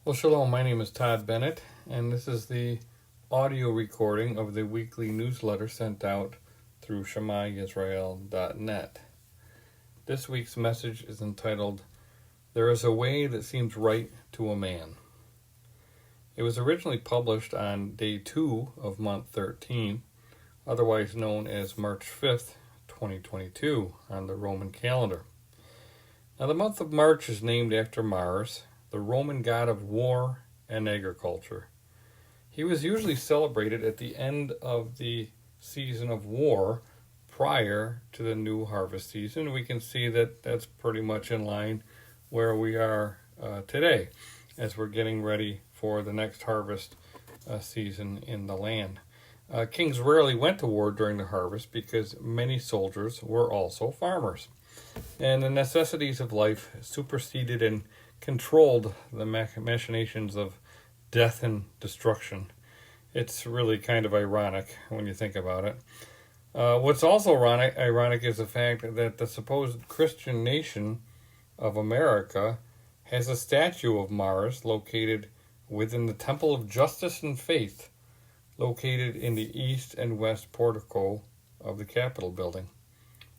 Well, shalom, my name is Todd Bennett, and this is the audio recording of the weekly newsletter sent out through ShemaYisrael.net. This week's message is entitled, There is a Way That Seems Right to a Man. It was originally published on day 2 of month 13, otherwise known as March 5th, 2022, on the Roman calendar. Now, the month of March is named after Mars, the Roman god of war and agriculture. He was usually celebrated at the end of the season of war prior to the new harvest season. We can see that that's pretty much in line where we are today as we're getting ready for the next harvest season in the land. Kings rarely went to war during the harvest because many soldiers were also farmers. And the necessities of life superseded and controlled the machinations of death and destruction. It's really kind of ironic when you think about it. What's also ironic is the fact that the supposed Christian nation of America has a statue of Mars located within the Temple of Justice and Faith, located in the east and west portico of the Capitol building.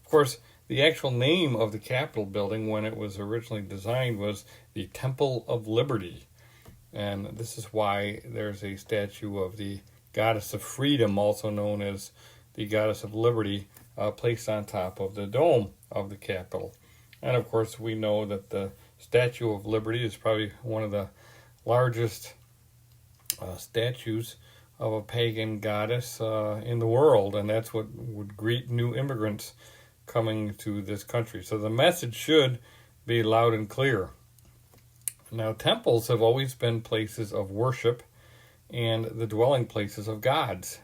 Of course, the actual name of the Capitol building when it was originally designed was the Temple of Liberty. And this is why there's a statue of the Goddess of Freedom, also known as the Goddess of Liberty, placed on top of the dome of the Capitol. And of course, we know that the Statue of Liberty is probably one of the largest statues of a pagan goddess in the world, and that's what would greet new immigrants coming to this country. So the message should be loud and clear. Now, temples have always been places of worship and the dwelling places of gods.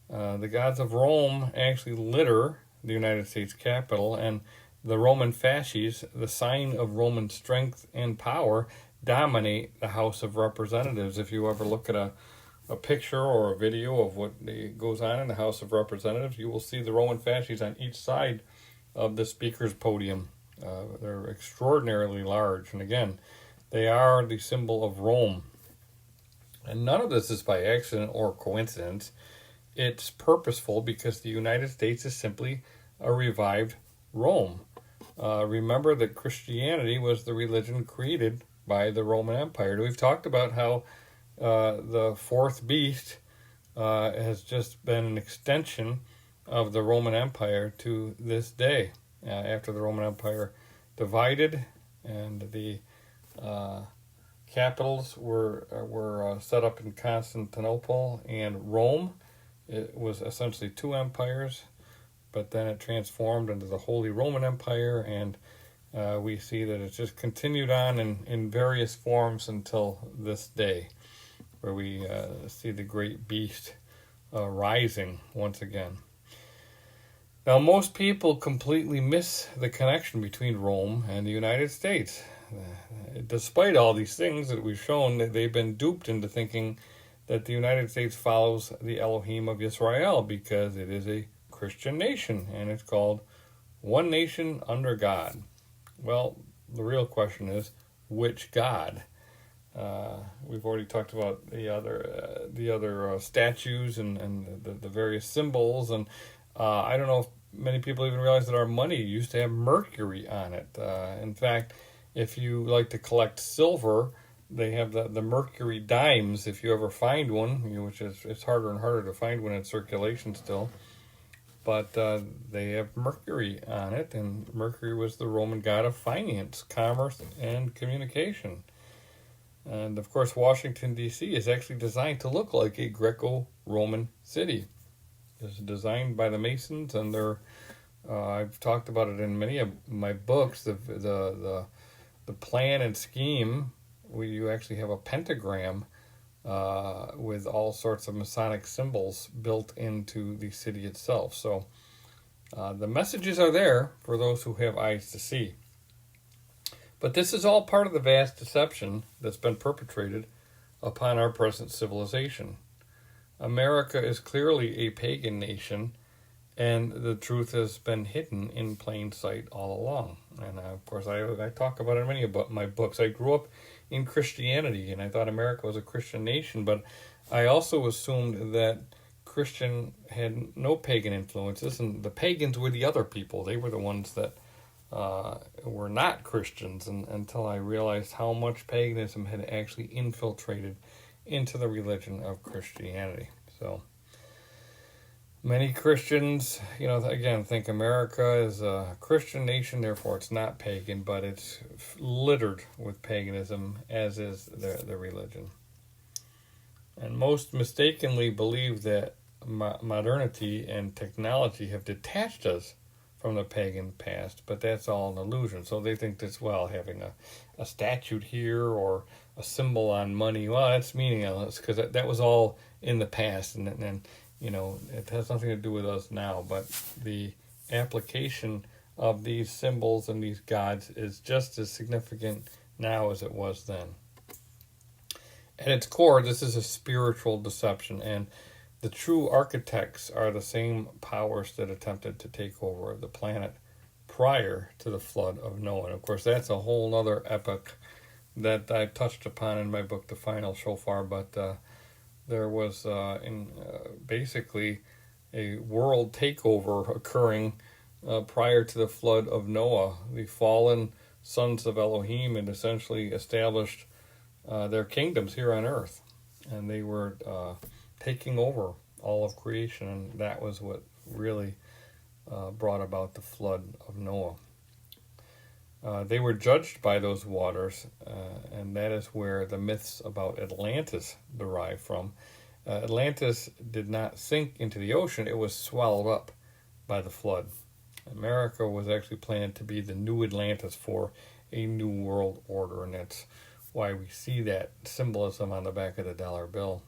The gods of Rome actually litter the United States Capitol, and the Roman fasces, the sign of Roman strength and power, dominate the House of Representatives. If you ever look at a picture or a video of what goes on in the House of Representatives, you will see the Roman fasces on each side of the speaker's podium. They're extraordinarily large, and again, they are the symbol of Rome. And none of this is by accident or coincidence. It's purposeful because the United States is simply a revived Rome. Remember that Christianity was the religion created by the Roman Empire. We've talked about how the fourth beast has just been an extension of the Roman Empire to this day. After the Roman Empire divided and the capitals were set up in Constantinople and Rome, it was essentially two empires, but then it transformed into the Holy Roman Empire, and we see that it's just continued on in various forms until this day, where we see the great beast rising once again. Now, most people completely miss the connection between Rome and the United States. Despite all these things that we've shown, that they've been duped into thinking that the United States follows the Elohim of Israel because it is a Christian nation, and it's called One Nation Under God. Well, the real question is, which God? We've already talked about the other statues and the various symbols, and I don't know if many people even realize that our money used to have mercury on it. In fact, if you like to collect silver, they have the mercury dimes. If you ever find one, which is it's harder and harder to find one in circulation still, but they have mercury on it, and Mercury was the Roman god of finance, commerce, and communication. And of course, Washington, D.C. is actually designed to look like a Greco-Roman city. It's designed by the Masons, and I've talked about it in many of my books. The plan and scheme, where you actually have a pentagram with all sorts of Masonic symbols built into the city itself. So the messages are there for those who have eyes to see. But this is all part of the vast deception that's been perpetrated upon our present civilization. America is clearly a pagan nation, and the truth has been hidden in plain sight all along. And of course, I talk about it in many of my books. I grew up in Christianity, and I thought America was a Christian nation, but I also assumed that Christian had no pagan influences, and the pagans were the other people. They were the ones that were not Christians, and until I realized how much paganism had actually infiltrated into the religion of Christianity. So many Christians, again, think America is a Christian nation, therefore it's not pagan, but it's littered with paganism, as is the religion. And most mistakenly believe that modernity and technology have detached us from the pagan past, but that's all an illusion. So they think that's, having a statue here or a symbol on money, that's meaningless because that was all in the past, and it has nothing to do with us now. But the application of these symbols and these gods is just as significant now as it was then. At its core, this is a spiritual deception, and the true architects are the same powers that attempted to take over the planet prior to the flood of Noah. And of course, that's a whole other epic that I touched upon in my book, The Final Shofar. But there was basically a world takeover occurring prior to the flood of Noah. The fallen sons of Elohim had essentially established their kingdoms here on earth, and they were taking over all of creation, and that was what really brought about the flood of Noah. They were judged by those waters, and that is where the myths about Atlantis derive from. Atlantis did not sink into the ocean, it was swallowed up by the flood. America was actually planned to be the new Atlantis for a new world order, and that's why we see that symbolism on the back of the dollar bill.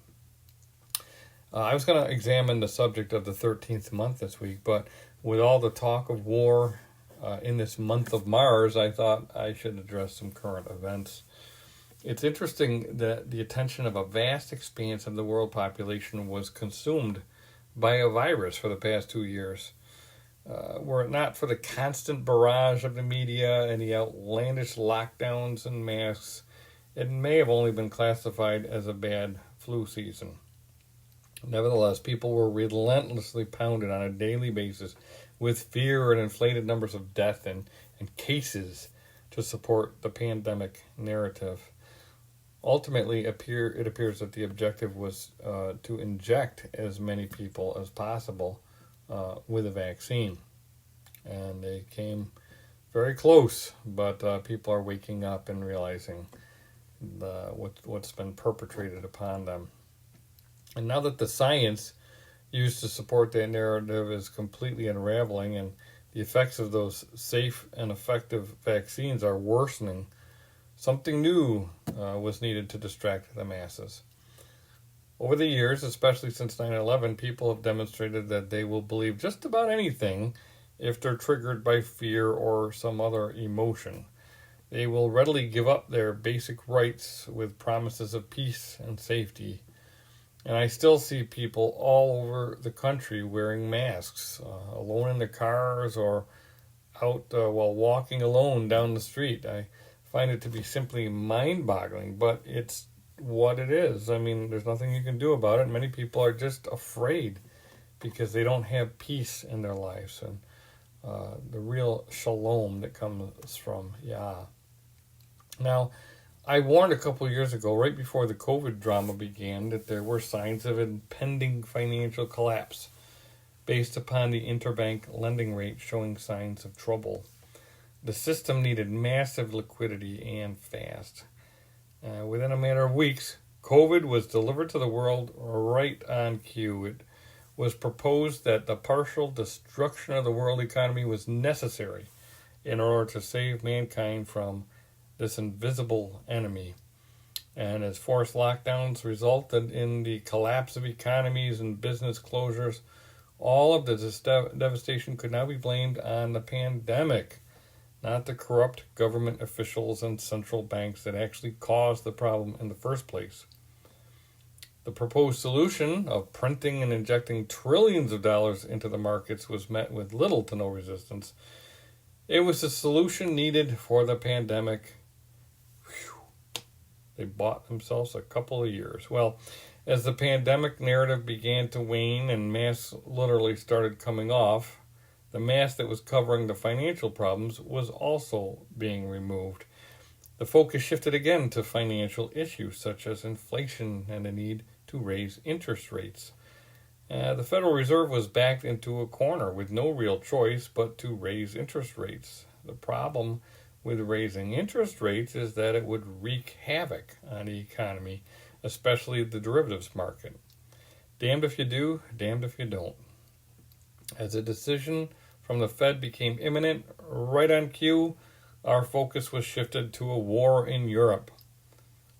I was going to examine the subject of the 13th month this week, but with all the talk of war in this month of Mars, I thought I should address some current events. It's interesting that the attention of a vast expanse of the world population was consumed by a virus for the past 2 years. Were it not for the constant barrage of the media and the outlandish lockdowns and masks, it may have only been classified as a bad flu season. Nevertheless, people were relentlessly pounded on a daily basis with fear and inflated numbers of death and cases to support the pandemic narrative. Ultimately, it appears that the objective was to inject as many people as possible with a vaccine. And they came very close, but people are waking up and realizing what's been perpetrated upon them. And now that the science used to support that narrative is completely unraveling and the effects of those safe and effective vaccines are worsening, something new was needed to distract the masses. Over the years, especially since 9/11, people have demonstrated that they will believe just about anything if they're triggered by fear or some other emotion. They will readily give up their basic rights with promises of peace and safety. And I still see people all over the country wearing masks, alone in their cars or out while walking alone down the street. I find it to be simply mind-boggling, but it's what it is. I mean, there's nothing you can do about it. Many people are just afraid because they don't have peace in their lives and the real shalom that comes from Yah. Now, I warned a couple years ago, right before the COVID drama began, that there were signs of impending financial collapse based upon the interbank lending rate showing signs of trouble. The system needed massive liquidity and fast. Within a matter of weeks, COVID was delivered to the world right on cue. It was proposed that the partial destruction of the world economy was necessary in order to save mankind from this invisible enemy. And as forced lockdowns resulted in the collapse of economies and business closures, all of this devastation could now be blamed on the pandemic, not the corrupt government officials and central banks that actually caused the problem in the first place. The proposed solution of printing and injecting trillions of dollars into the markets was met with little to no resistance. It was the solution needed for the pandemic. They bought themselves a couple of years. Well, as the pandemic narrative began to wane and masks literally started coming off, the mask that was covering the financial problems was also being removed. The focus shifted again to financial issues such as inflation and the need to raise interest rates. The Federal Reserve was backed into a corner with no real choice but to raise interest rates. The problem with raising interest rates is that it would wreak havoc on the economy, especially the derivatives market. Damned if you do, damned if you don't. As a decision from the Fed became imminent, right on cue, our focus was shifted to a war in Europe.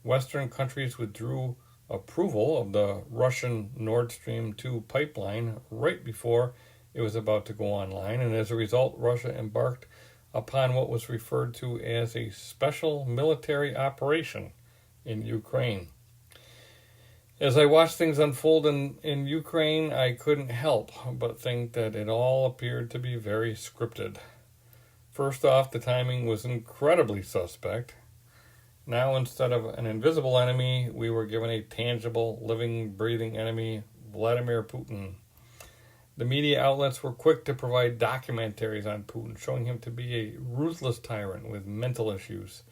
Western countries withdrew approval of the Russian Nord Stream 2 pipeline right before it was about to go online, and as a result, Russia embarked upon what was referred to as a special military operation in Ukraine. As I watched things unfold in Ukraine, I couldn't help but think that it all appeared to be very scripted. First off, the timing was incredibly suspect. Now, instead of an invisible enemy, we were given a tangible, living, breathing enemy, Vladimir Putin. The media outlets were quick to provide documentaries on Putin, showing him to be a ruthless tyrant with mental issues.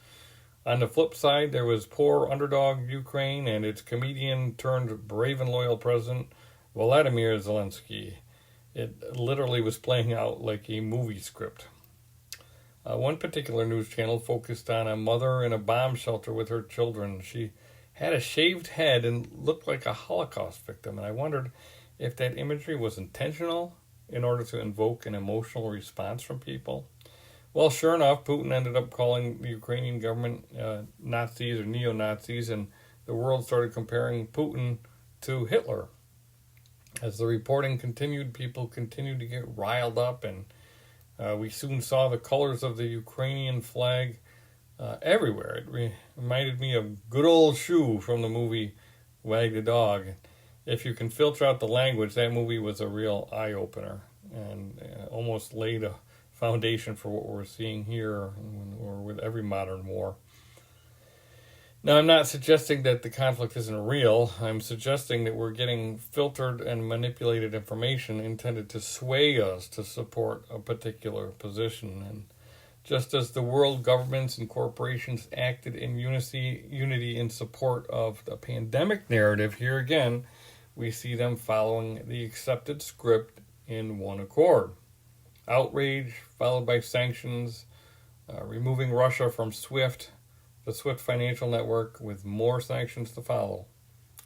On the flip side, there was poor underdog Ukraine and its comedian-turned-brave and loyal president, Volodymyr Zelensky. It literally was playing out like a movie script. One particular news channel focused on a mother in a bomb shelter with her children. She had a shaved head and looked like a Holocaust victim, and I wondered if that imagery was intentional in order to invoke an emotional response from people. Well, sure enough, Putin ended up calling the Ukrainian government Nazis or neo-Nazis, and the world started comparing Putin to Hitler. As the reporting continued, people continued to get riled up, and we soon saw the colors of the Ukrainian flag everywhere. It reminded me of Good Old Shoe from the movie Wag the Dog. If you can filter out the language, that movie was a real eye-opener and almost laid a foundation for what we're seeing here or with every modern war. Now, I'm not suggesting that the conflict isn't real. I'm suggesting that we're getting filtered and manipulated information intended to sway us to support a particular position. And just as the world governments and corporations acted in unity in support of the pandemic narrative, here again, we see them following the accepted script in one accord. Outrage, followed by sanctions, removing Russia from SWIFT, the SWIFT financial network, with more sanctions to follow,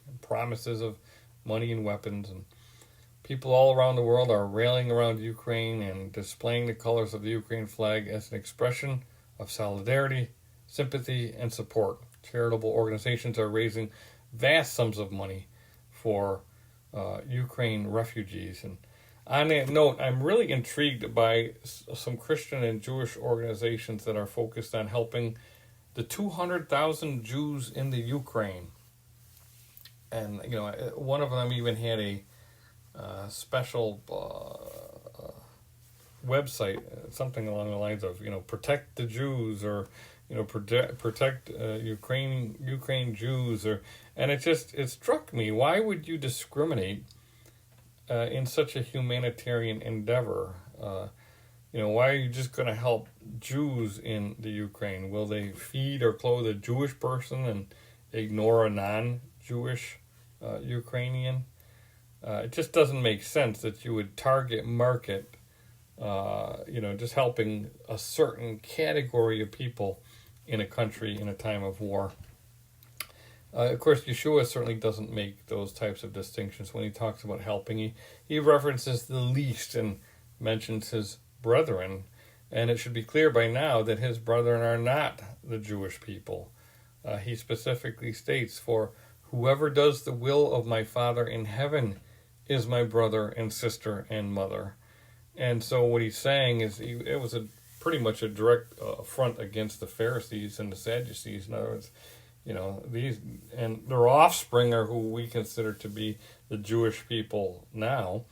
and promises of money and weapons. And people all around the world are railing around Ukraine and displaying the colors of the Ukraine flag as an expression of solidarity, sympathy, and support. Charitable organizations are raising vast sums of money for Ukraine refugees. And on that note, I'm really intrigued by some Christian and Jewish organizations that are focused on helping the 200,000 Jews in the Ukraine. And, you know, one of them even had a special website, something along the lines of, you know, protect the Jews, or, you know, protect Ukraine Jews, and it struck me, why would you discriminate in such a humanitarian endeavor? Why are you just going to help Jews in the Ukraine? Will they feed or clothe a Jewish person and ignore a non-Jewish Ukrainian? It just doesn't make sense that you would target market, just helping a certain category of people in a country in a time of war. Of course, Yeshua certainly doesn't make those types of distinctions when he talks about helping. He references the least and mentions his brethren, and it should be clear by now that his brethren are not the Jewish people. He specifically states, "For whoever does the will of my Father in heaven is my brother and sister and mother." And so what he's saying is it was pretty much a direct affront against the Pharisees and the Sadducees. In other words, these and their offspring are who we consider to be the Jewish people now.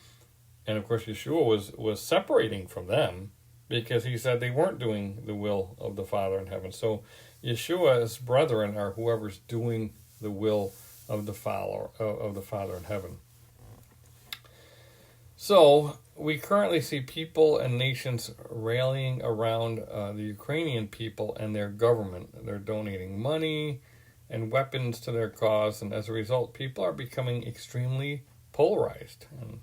And of course, Yeshua was separating from them because he said they weren't doing the will of the Father in heaven. So Yeshua's brethren are whoever's doing the will of the Father in heaven. So we currently see people and nations rallying around the Ukrainian people and their government. They're donating money and weapons to their cause, and as a result, people are becoming extremely polarized. And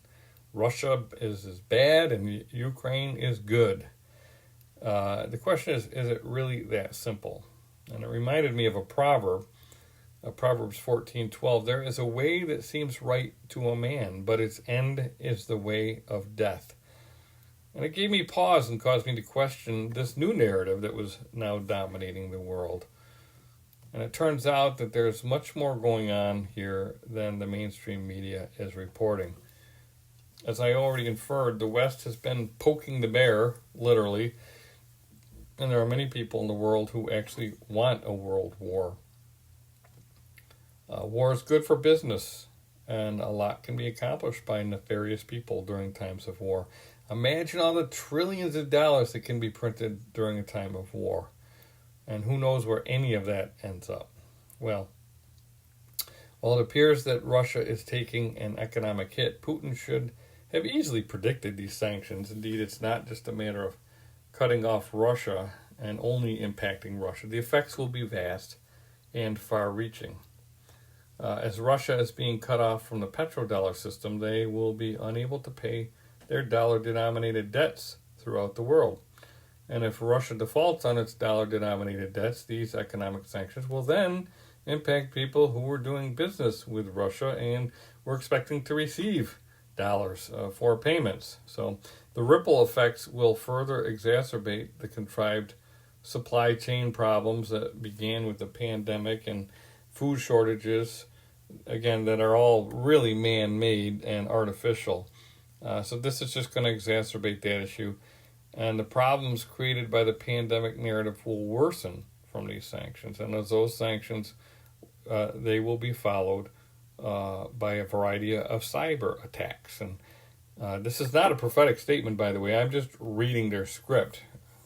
Russia is bad, and Ukraine is good. The question is it really that simple? And it reminded me of a proverb, Proverbs 14:12. There is a way that seems right to a man, but its end is the way of death. And it gave me pause and caused me to question this new narrative that was now dominating the world. And it turns out that there's much more going on here than the mainstream media is reporting. As I already inferred, the West has been poking the bear, literally, and there are many people in the world who actually want a world war. War is good for business, and a lot can be accomplished by nefarious people during times of war. Imagine all the trillions of dollars that can be printed during a time of war. And who knows where any of that ends up. Well, while it appears that Russia is taking an economic hit, Putin should have easily predicted these sanctions. Indeed, it's not just a matter of cutting off Russia and only impacting Russia. The effects will be vast and far-reaching. As Russia is being cut off from the petrodollar system, they will be unable to pay their dollar-denominated debts throughout the world. And if Russia defaults on its dollar-denominated debts, these economic sanctions will then impact people who were doing business with Russia and were expecting to receive dollars for payments. So the ripple effects will further exacerbate the contrived supply chain problems that began with the pandemic and food shortages, again, that are all really man-made and artificial. So this is just going to exacerbate that issue. And the problems created by the pandemic narrative will worsen from these sanctions. And as those sanctions, they will be followed by a variety of cyber attacks. And this is not a prophetic statement, by the way. I'm just reading their script.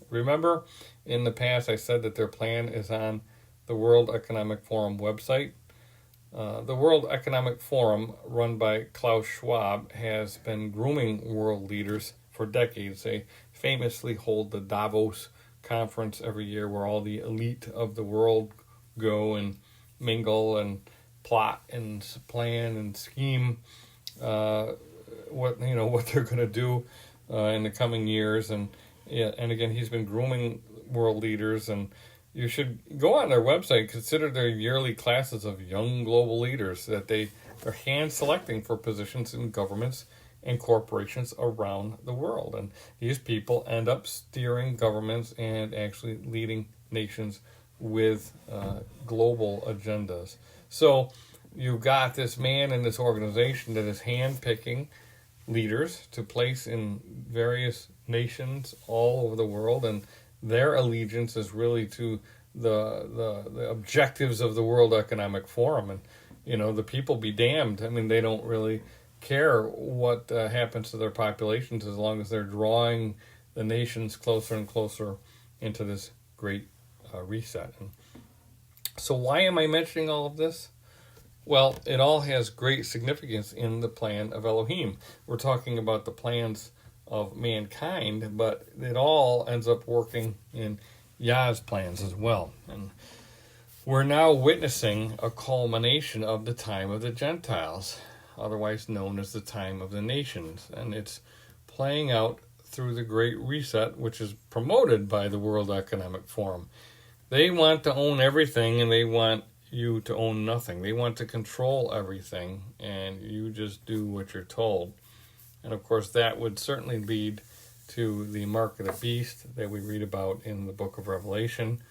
Remember, in the past, I said that their plan is on the World Economic Forum website. The World Economic Forum, run by Klaus Schwab, has been grooming world leaders for decades. They famously hold the Davos conference every year where all the elite of the world go and mingle and plot and plan and scheme what they're going to do in the coming years. And again, he's been grooming world leaders, and you should go on their website, consider their yearly classes of young global leaders that they're hand selecting for positions in governments and corporations around the world. And these people end up steering governments and actually leading nations with global agendas. So you've got this man in this organization that is hand-picking leaders to place in various nations all over the world, and their allegiance is really to the objectives of the World Economic Forum. And the people be damned. I mean, they don't really care what happens to their populations as long as they're drawing the nations closer and closer into this great reset. And so why am I mentioning all of this? Well, it all has great significance in the plan of Elohim. We're talking about the plans of mankind, but it all ends up working in Yah's plans as well. And we're now witnessing a culmination of the time of the Gentiles, otherwise known as the time of the nations. And it's playing out through the Great Reset, which is promoted by the World Economic Forum. They want to own everything, and they want you to own nothing. They want to control everything, and you just do what you're told. And of course, that would certainly lead to the mark of the beast that we read about in the book of Revelation.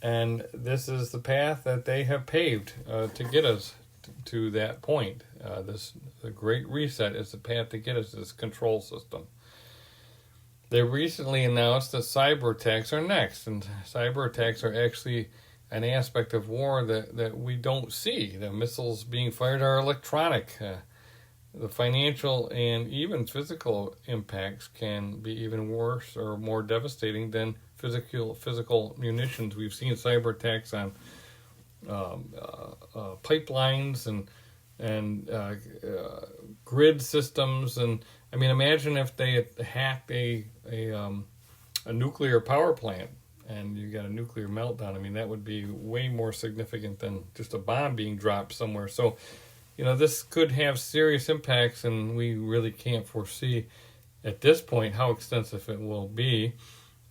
And this is the path that they have paved to get us to that point. The Great Reset is the path to get us to this control system. They recently announced that cyber attacks are next, and cyber attacks are actually an aspect of war that we don't see. The missiles being fired are electronic. The financial and even physical impacts can be even worse or more devastating than physical munitions. We've seen cyber attacks on pipelines and grid systems, and I mean, imagine if they had hacked a nuclear power plant and you got a nuclear meltdown. I mean, that would be way more significant than just a bomb being dropped somewhere. So, this could have serious impacts, and we really can't foresee at this point how extensive it will be.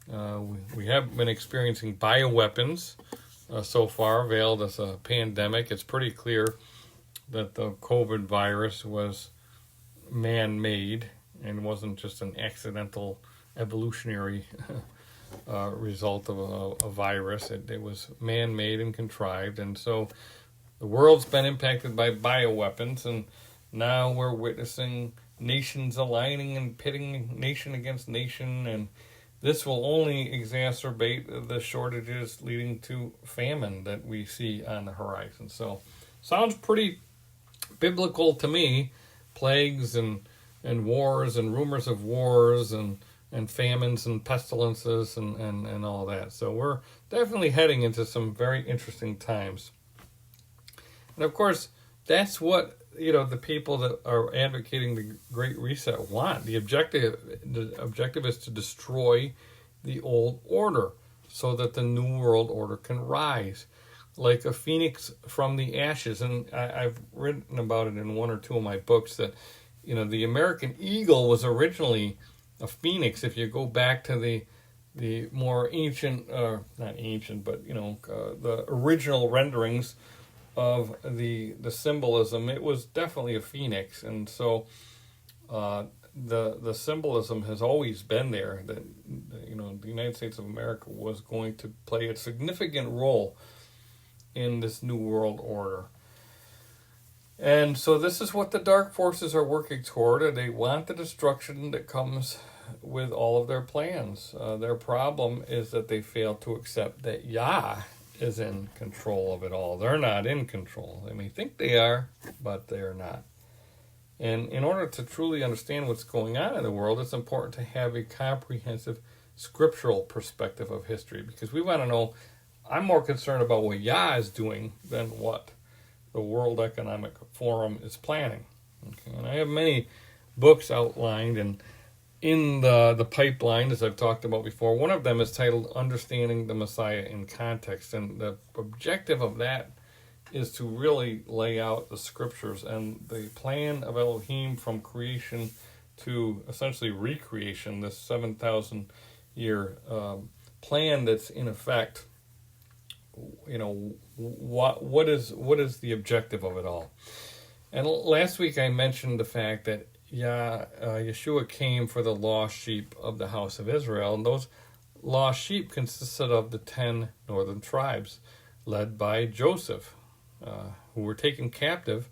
We have been experiencing bioweapons so far, veiled as a pandemic. It's pretty clear that the COVID virus was man-made and wasn't just an accidental evolutionary result of a virus. It was man-made and contrived, and so the world's been impacted by bioweapons, and now we're witnessing nations aligning and pitting nation against nation, and this will only exacerbate the shortages leading to famine that we see on the horizon. So, sounds pretty biblical to me. Plagues and wars and rumors of wars and famines and pestilences and all that. So we're definitely heading into some very interesting times. And of course, that's what the people that are advocating the Great Reset want. The objective is to destroy the old order so that the new world order can rise like a phoenix from the ashes. And I've written about it in one or two of my books that the American eagle was originally a phoenix. If you go back to the more ancient, not ancient, but the original renderings of the symbolism, it was definitely a phoenix. And so the symbolism has always been there that the United States of America was going to play a significant role in this new world order. And so this is what the dark forces are working toward. They want the destruction that comes with all of their plans. Their problem is that they fail to accept that Yah is in control of it all. They're not in control. They may think they are, but they're not. And in order to truly understand what's going on in the world, it's important to have a comprehensive scriptural perspective of history, because we want to know. I'm more concerned about what Yah is doing than what the World Economic Forum is planning. Okay? And I have many books outlined and in the pipeline, as I've talked about before. One of them is titled Understanding the Messiah in Context. And the objective of that is to really lay out the scriptures and the plan of Elohim from creation to essentially recreation, this 7,000 year plan that's in effect. What is the objective of it all? And last week I mentioned the fact that Yeshua came for the lost sheep of the house of Israel, and those lost sheep consisted of the 10 northern tribes led by Joseph, who were taken captive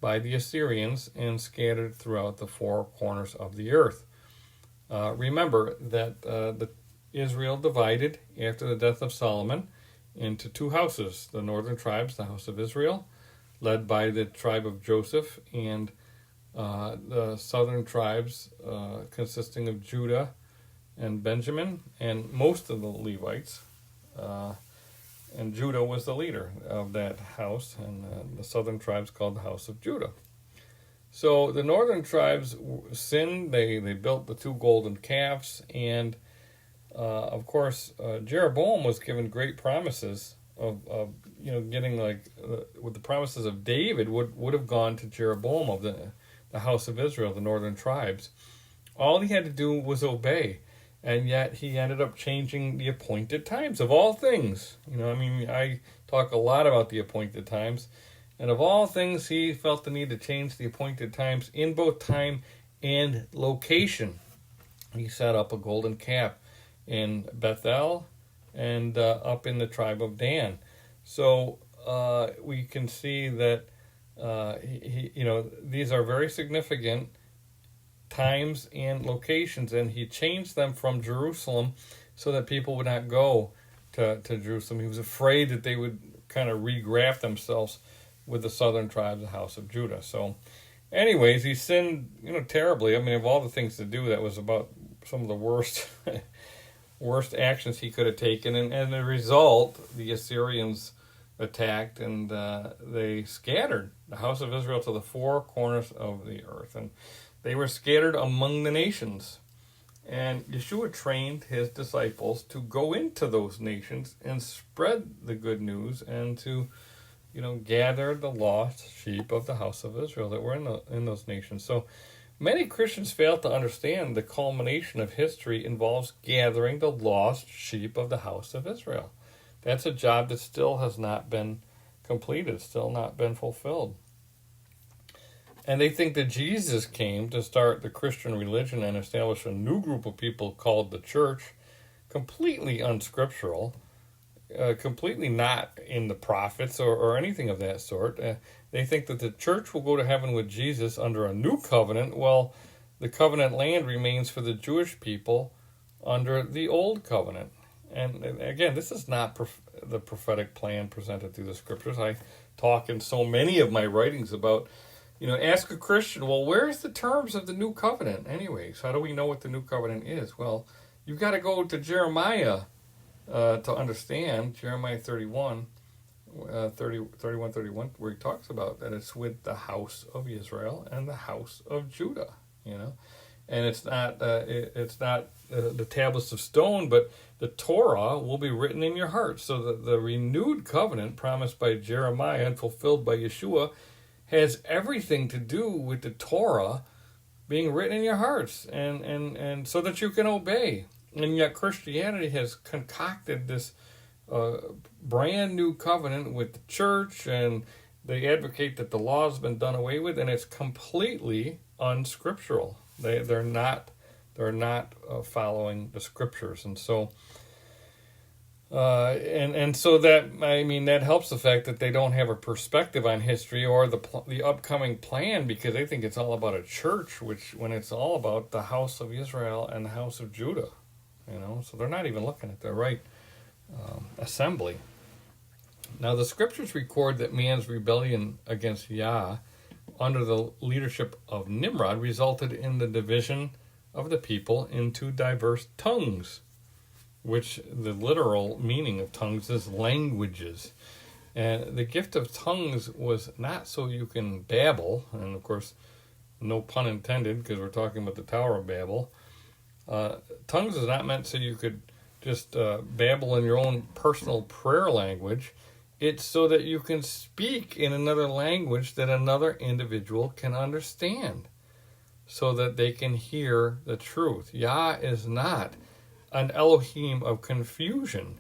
by the Assyrians and scattered throughout the four corners of the earth. Remember that Israel divided after the death of Solomon into two houses: the northern tribes, the house of Israel, led by the tribe of Joseph, and the southern tribes consisting of Judah and Benjamin, and most of the Levites. And Judah was the leader of that house, and the southern tribes called the house of Judah. So the northern tribes sinned. They built the two golden calves, and of course, Jeroboam was given great promises of getting with the promises of David would have gone to Jeroboam of the house of Israel, the northern tribes. All he had to do was obey, and yet he ended up changing the appointed times of all things. I talk a lot about the appointed times, and of all things, he felt the need to change the appointed times in both time and location. He set up a golden calf in Bethel and up in the tribe of Dan. So we can see that these are very significant times and locations, and he changed them from Jerusalem so that people would not go to Jerusalem. He was afraid that they would kind of regraft themselves with the southern tribes, the house of Judah. So anyways, he sinned terribly. I mean, of all the things to do, that was about some of the worst worst actions he could have taken. And as a result, the Assyrians attacked and they scattered the house of Israel to the four corners of the earth. And they were scattered among the nations. And Yeshua trained his disciples to go into those nations and spread the good news and to, gather the lost sheep of the house of Israel that were in those nations. So many Christians fail to understand the culmination of history involves gathering the lost sheep of the house of Israel. That's a job that still has not been completed, still not been fulfilled. And they think that Jesus came to start the Christian religion and establish a new group of people called the church, completely unscriptural, completely not in the prophets or anything of that sort. They think that the church will go to heaven with Jesus under a new covenant, while the covenant land remains for the Jewish people under the old covenant. And again, this is not the prophetic plan presented through the scriptures. I talk in so many of my writings about, ask a Christian, well, where's the terms of the new covenant anyways? How do we know what the new covenant is? Well, you've got to go to Jeremiah to understand. Jeremiah 31, 31, where he talks about that it's with the house of Israel and the house of Judah, And it's not the tablets of stone, but the Torah will be written in your heart. So the renewed covenant promised by Jeremiah and fulfilled by Yeshua has everything to do with the Torah being written in your hearts, and so that you can obey. And yet Christianity has concocted this brand new covenant with the church, and they advocate that the law has been done away with, and it's completely unscriptural. They're not following the scriptures, and so so that helps the fact that they don't have a perspective on history or the upcoming plan, because they think it's all about a church, when it's all about the house of Israel and the house of Judah, So they're not even looking at the right assembly. Now the scriptures record that man's rebellion against Yah under the leadership of Nimrod resulted in the division of the people into diverse tongues, which the literal meaning of tongues is languages. And the gift of tongues was not so you can babble, and of course, no pun intended, because we're talking about the Tower of Babel. Tongues is not meant so you could just babble in your own personal prayer language. It's so that you can speak in another language that another individual can understand, so that they can hear the truth. Yah is not an Elohim of confusion.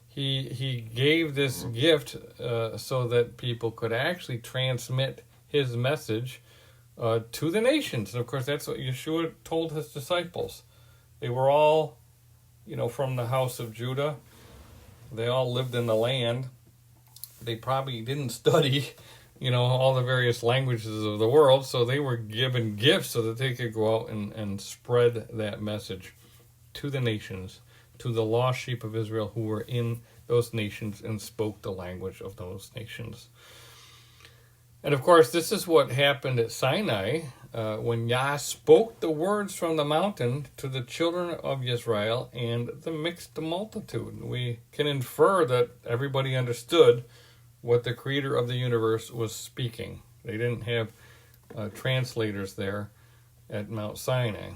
He gave this gift so that people could actually transmit his message to the nations. And of course, that's what Yeshua told his disciples. They were all, from the house of Judah. They all lived in the land. They probably didn't study, all the various languages of the world, so they were given gifts so that they could go out and spread that message to the nations, to the lost sheep of Israel who were in those nations and spoke the language of those nations. And of course, this is what happened at Sinai when Yah spoke the words from the mountain to the children of Israel and the mixed multitude. We can infer that everybody understood what the creator of the universe was speaking. They didn't have translators there at Mount Sinai.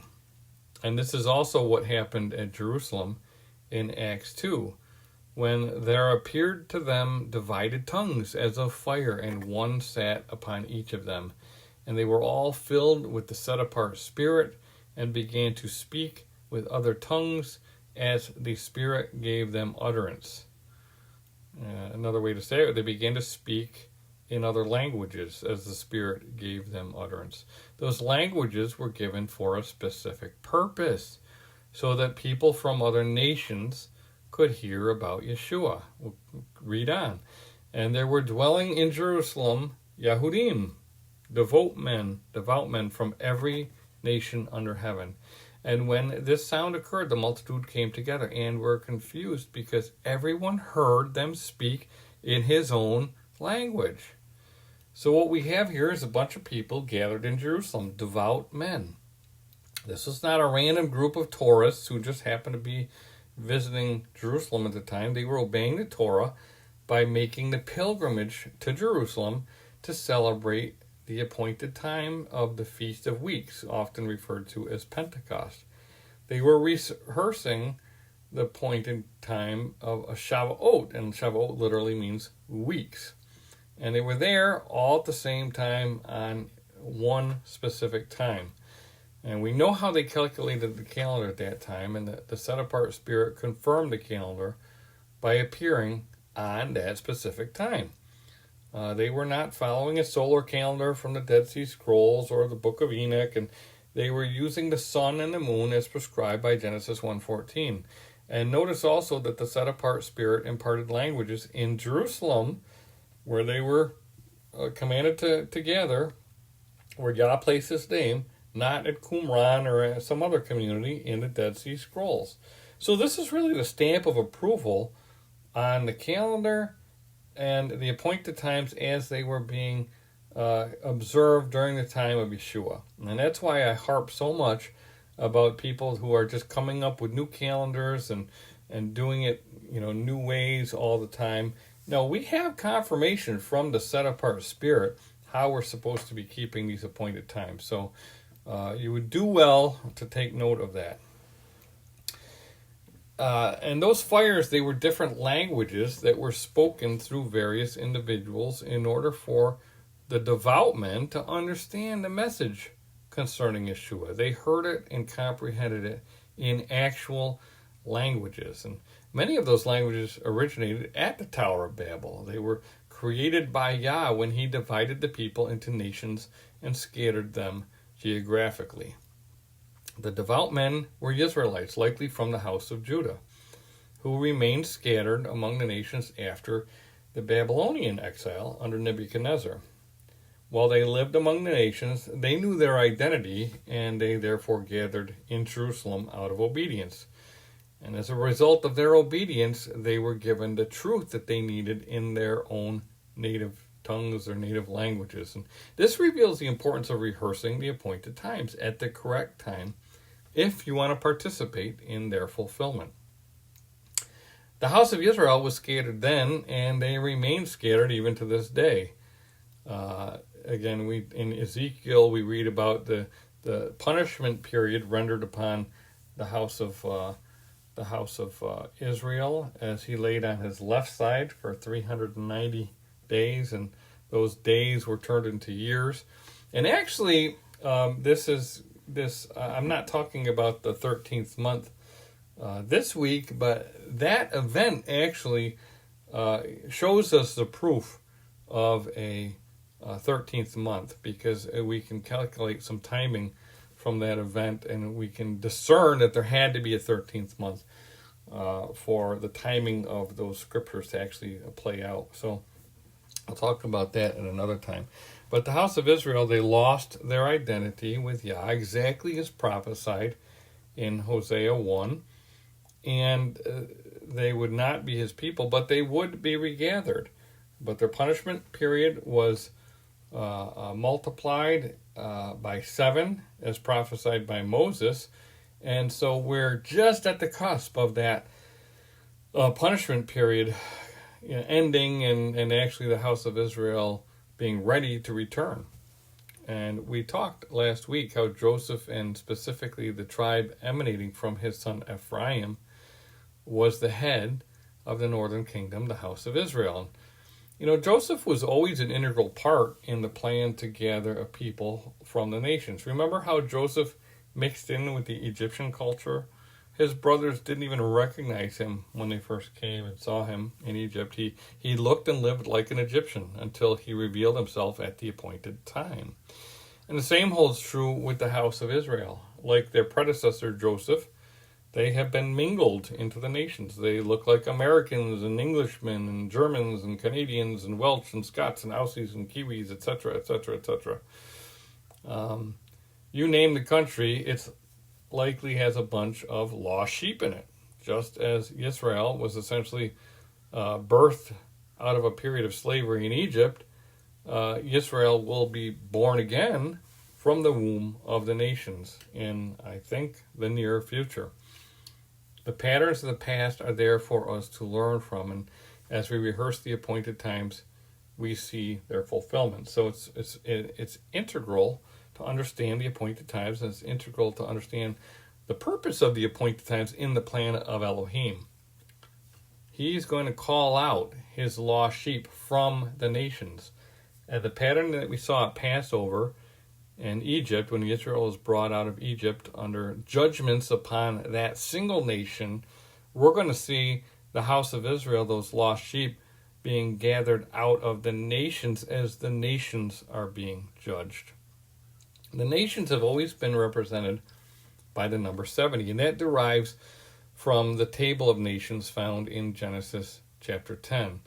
And this is also what happened at Jerusalem in Acts 2, when there appeared to them divided tongues as of fire, and one sat upon each of them. And they were all filled with the set-apart Spirit, and began to speak with other tongues as the Spirit gave them utterance. Another way to say it, they began to speak in other languages as the Spirit gave them utterance. Those languages were given for a specific purpose, so that people from other nations could hear about Yeshua. We'll read on. And there were dwelling in Jerusalem Yahudim, devout men from every nation under heaven. And when this sound occurred, the multitude came together and were confused, because everyone heard them speak in his own language. So what we have here is a bunch of people gathered in Jerusalem, devout men. This is not a random group of tourists who just happen to be visiting Jerusalem at the time, they were obeying the Torah by making the pilgrimage to Jerusalem to celebrate the appointed time of the Feast of Weeks, often referred to as Pentecost. They were rehearsing the appointed time of a Shavuot, and Shavuot literally means weeks. And they were there all at the same time on one specific time. And we know how they calculated the calendar at that time, and the set-apart Spirit confirmed the calendar by appearing on that specific time. They were not following a solar calendar from the Dead Sea Scrolls or the Book of Enoch, and they were using the sun and the moon as prescribed by Genesis 1:14. And notice also that the set-apart Spirit imparted languages in Jerusalem, where they were commanded to gather, where Yah placed his name, not at Qumran or at some other community in the Dead Sea Scrolls. So this is really the stamp of approval on the calendar and the appointed times as they were being observed during the time of Yeshua. And that's why I harp so much about people who are just coming up with new calendars and doing it, new ways all the time. No, we have confirmation from the set-apart Spirit how we're supposed to be keeping these appointed times. So you would do well to take note of that. And those fires, they were different languages that were spoken through various individuals in order for the devout men to understand the message concerning Yeshua. They heard it and comprehended it in actual languages. And many of those languages originated at the Tower of Babel. They were created by Yah when he divided the people into nations and scattered them geographically. The devout men were Israelites, likely from the house of Judah, who remained scattered among the nations after the Babylonian exile under Nebuchadnezzar. While they lived among the nations, they knew their identity, and they therefore gathered in Jerusalem out of obedience. And as a result of their obedience, they were given the truth that they needed in their own native tongues or native languages. And this reveals the importance of rehearsing the appointed times at the correct time if you want to participate in their fulfillment. The house of Israel was scattered then, and they remain scattered even to this day. Again, in Ezekiel, we read about the punishment period rendered upon the house of Israel as he laid on his left side for 390 days, and those days were turned into years. And actually, I'm not talking about the 13th month this week, but that event actually shows us the proof of a 13th month, because we can calculate some timing from that event, and we can discern that there had to be a 13th month for the timing of those scriptures to actually play out. So I'll talk about that at another time. But the house of Israel, they lost their identity with Yah, exactly as prophesied in Hosea 1, and they would not be his people, but they would be regathered. But their punishment period was multiplied by 7, as prophesied by Moses, and so we're just at the cusp of that punishment period ending, and actually the house of Israel being ready to return. And we talked last week how Joseph, and specifically the tribe emanating from his son Ephraim, was the head of the northern kingdom, the house of Israel. Joseph was always an integral part in the plan to gather a people from the nations. Remember how Joseph mixed in with the Egyptian culture? His brothers didn't even recognize him when they first came and saw him in Egypt. He looked and lived like an Egyptian until he revealed himself at the appointed time. And the same holds true with the house of Israel. Like their predecessor Joseph, they have been mingled into the nations. They look like Americans and Englishmen and Germans and Canadians and Welsh and Scots and Aussies and Kiwis, etc., etc., etc. You name the country, it's likely has a bunch of lost sheep in it. Just as Israel was essentially birthed out of a period of slavery in Egypt, Israel will be born again from the womb of the nations in, I think, the near future. The patterns of the past are there for us to learn from, and as we rehearse the appointed times, we see their fulfillment. So it's integral to understand the appointed times, and it's integral to understand the purpose of the appointed times in the plan of Elohim. He's going to call out his lost sheep from the nations. And the pattern that we saw at Passover in Egypt, when Israel was brought out of Egypt under judgments upon that single nation, we're going to see the house of Israel, those lost sheep, being gathered out of the nations as the nations are being judged. The nations have always been represented by the number 70, and that derives from the table of nations found in Genesis chapter 10.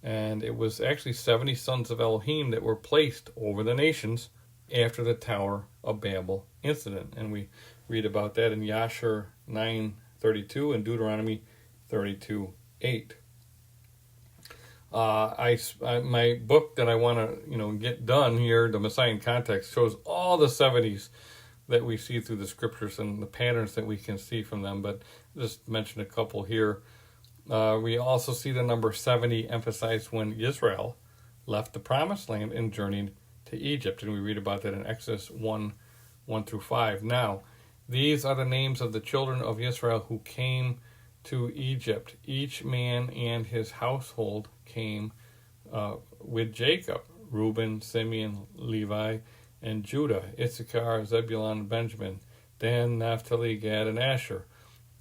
And it was actually 70 sons of Elohim that were placed over the nations after the Tower of Babel incident. And we read about that in Yashar 9:32 and Deuteronomy 32:8. My book that I want to get done here, The Messiah in Context, shows all the 70s that we see through the scriptures and the patterns that we can see from them, but just mention a couple here. We also see the number 70 emphasized when Israel left the Promised Land and journeyed to Egypt, and we read about that in Exodus 1:1-5. Now, these are the names of the children of Israel who came to Egypt. Each man and his household came with Jacob: Reuben, Simeon, Levi, and Judah, Issachar, Zebulun, Benjamin, Dan, Naphtali, Gad, and Asher.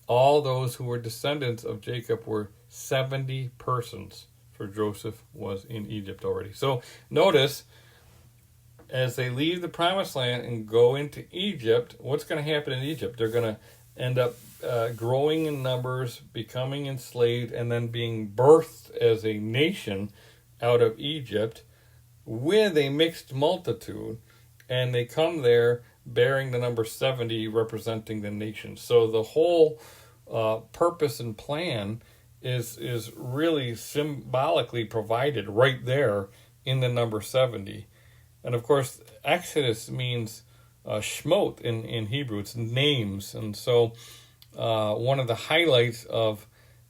All those who were descendants of Jacob were 70 persons, for Joseph was in Egypt already. So notice, as they leave the Promised Land and go into Egypt, what's going to happen in Egypt? They're going to end up growing in numbers, becoming enslaved, and then being birthed as a nation out of Egypt with a mixed multitude. And they come there bearing the number 70, representing the nation. So the whole purpose and plan is really symbolically provided right there in the number 70. And of course, Exodus means Shmot in Hebrew. It's names. And so one of the highlights of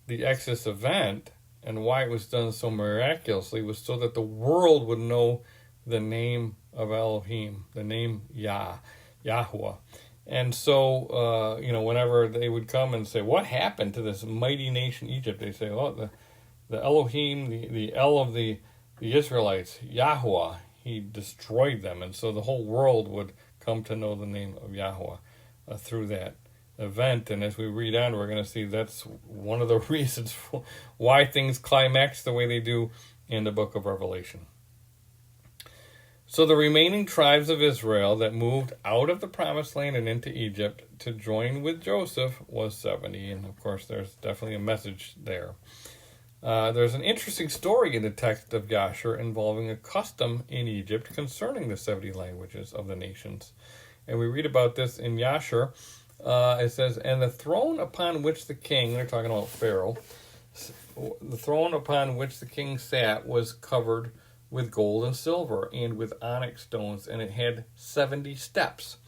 the Exodus event and why it was done so miraculously was so that the world would know the name of Elohim, the name Yahuwah. And so, whenever they would come and say, what happened to this mighty nation Egypt? They say, oh, the Elohim, the El of the Israelites, Yahuwah, he destroyed them. And so the whole world would come to know the name of Yahuwah through that event. And as we read on, we're going to see that's one of the reasons why things climax the way they do in the book of Revelation. So the remaining tribes of Israel that moved out of the Promised Land and into Egypt to join with Joseph was 70. And of course, there's definitely a message there. There's an interesting story in the text of Yashar involving a custom in Egypt concerning the 70 languages of the nations. And we read about this in Yashar. It says, and the throne upon which the king, they're talking about Pharaoh, the throne upon which the king sat was covered with gold and silver and with onyx stones, and it had 70 steps.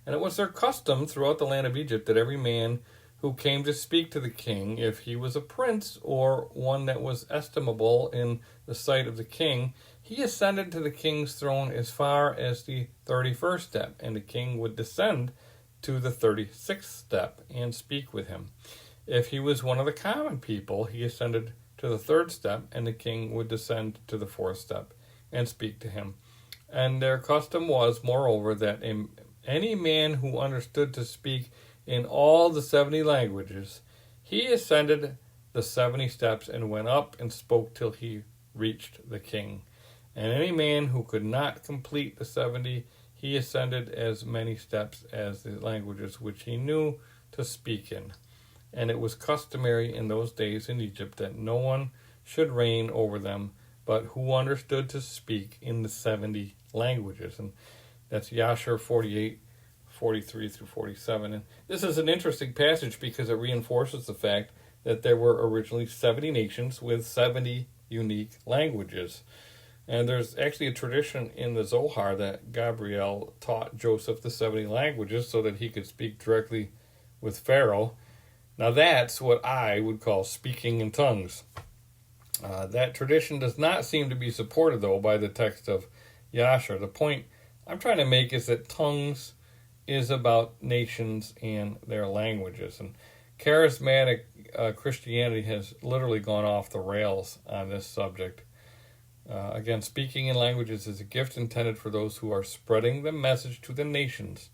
And it was their custom throughout the land of Egypt that every man who came to speak to the king, if he was a prince or one that was estimable in the sight of the king, he ascended to the king's throne as far as the 31st step, and the king would descend to the 36th step and speak with him. If he was one of the common people, he ascended to the 3rd step, and the king would descend to the 4th step and speak to him. And their custom was, moreover, that any man who understood to speak in all the 70 languages, he ascended the 70 steps and went up and spoke till he reached the king. And any man who could not complete the 70, he ascended as many steps as the languages which he knew to speak in. And it was customary in those days in Egypt that no one should reign over them, but who understood to speak in the 70 languages. And that's Yashar 48:43-47. And this is an interesting passage because it reinforces the fact that there were originally 70 nations with 70 unique languages. And there's actually a tradition in the Zohar that Gabriel taught Joseph the 70 languages so that he could speak directly with Pharaoh. Now that's what I would call speaking in tongues. That tradition does not seem to be supported, though, by the text of Yasher. The point I'm trying to make is that tongues is about nations and their languages. And charismatic Christianity has literally gone off the rails on this subject. Again, speaking in languages is a gift intended for those who are spreading the message to the nations.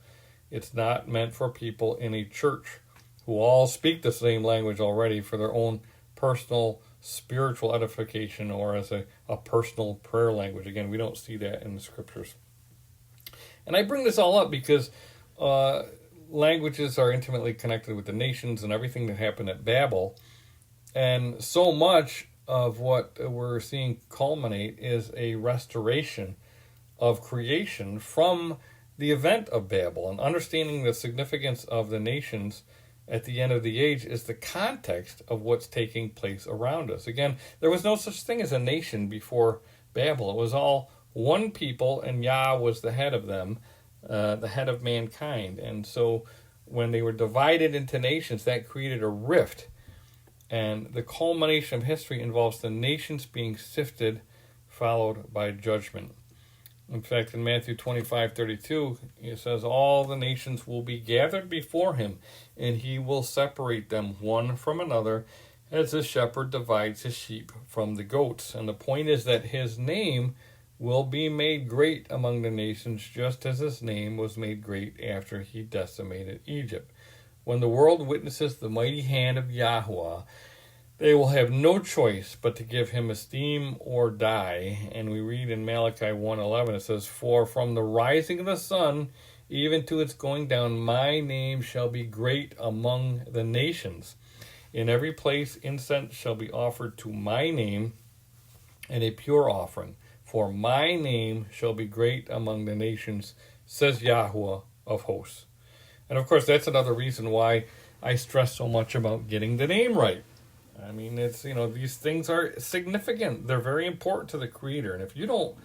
It's not meant for people in a church who all speak the same language already for their own personal spiritual edification or as a personal prayer language. Again, we don't see that in the scriptures. And I bring this all up because languages are intimately connected with the nations and everything that happened at Babel. And so much of what we're seeing culminate is a restoration of creation from the event of Babel. And understanding the significance of the nations at the end of the age is the context of what's taking place around us. Again, there was no such thing as a nation before Babel. It was all one people, and Yah was the head of them, the head of mankind. And so when they were divided into nations, that created a rift. And the culmination of history involves the nations being sifted, followed by judgment. In fact, in Matthew 25:32, it says, all the nations will be gathered before him, and he will separate them one from another, as the shepherd divides his sheep from the goats. And the point is that his name will be made great among the nations, just as his name was made great after he decimated Egypt. When the world witnesses the mighty hand of Yahweh, they will have no choice but to give him esteem or die. And we read in Malachi 1:11, it says, for from the rising of the sun even to its going down, my name shall be great among the nations. In every place incense shall be offered to my name, and a pure offering. For my name shall be great among the nations, says Yahweh of hosts. And of course, that's another reason why I stress so much about getting the name right. I mean, it's, these things are significant. They're very important to the Creator. And if you don't,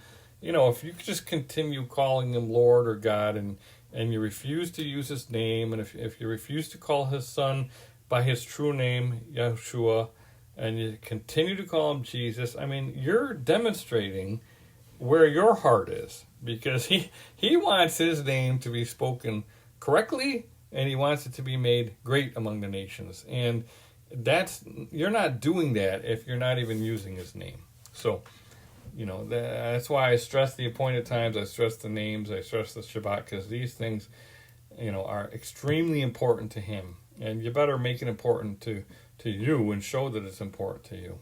if you just continue calling him Lord or God and you refuse to use his name, and if you refuse to call his son by his true name, Yeshua, and you continue to call him Jesus, I mean, you're demonstrating where your heart is, because he wants his name to be spoken correctly, and he wants it to be made great among the nations. And you're not doing that if you're not even using his name. So, that's why I stress the appointed times, I stress the names, I stress the Shabbat, because these things, are extremely important to him. And you better make it important to you and show that it's important to you.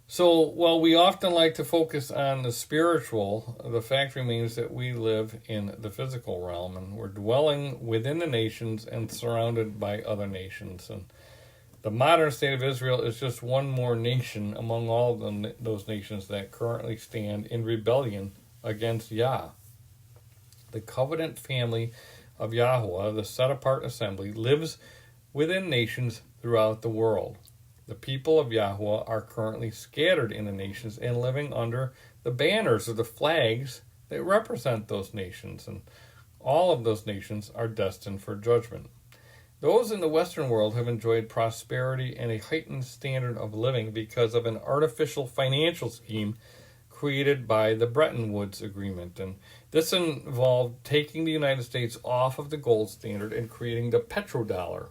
So, while we often like to focus on the spiritual, the fact remains that we live in the physical realm, and we're dwelling within the nations and surrounded by other nations. And the modern state of Israel is just one more nation among all those nations that currently stand in rebellion against Yah. The covenant family of Yahweh, the set-apart assembly, lives within nations throughout the world. The people of Yahweh are currently scattered in the nations and living under the banners or the flags that represent those nations. And all of those nations are destined for judgment. Those in the Western world have enjoyed prosperity and a heightened standard of living because of an artificial financial scheme created by the Bretton Woods Agreement. And this involved taking the United States off of the gold standard and creating the petrodollar.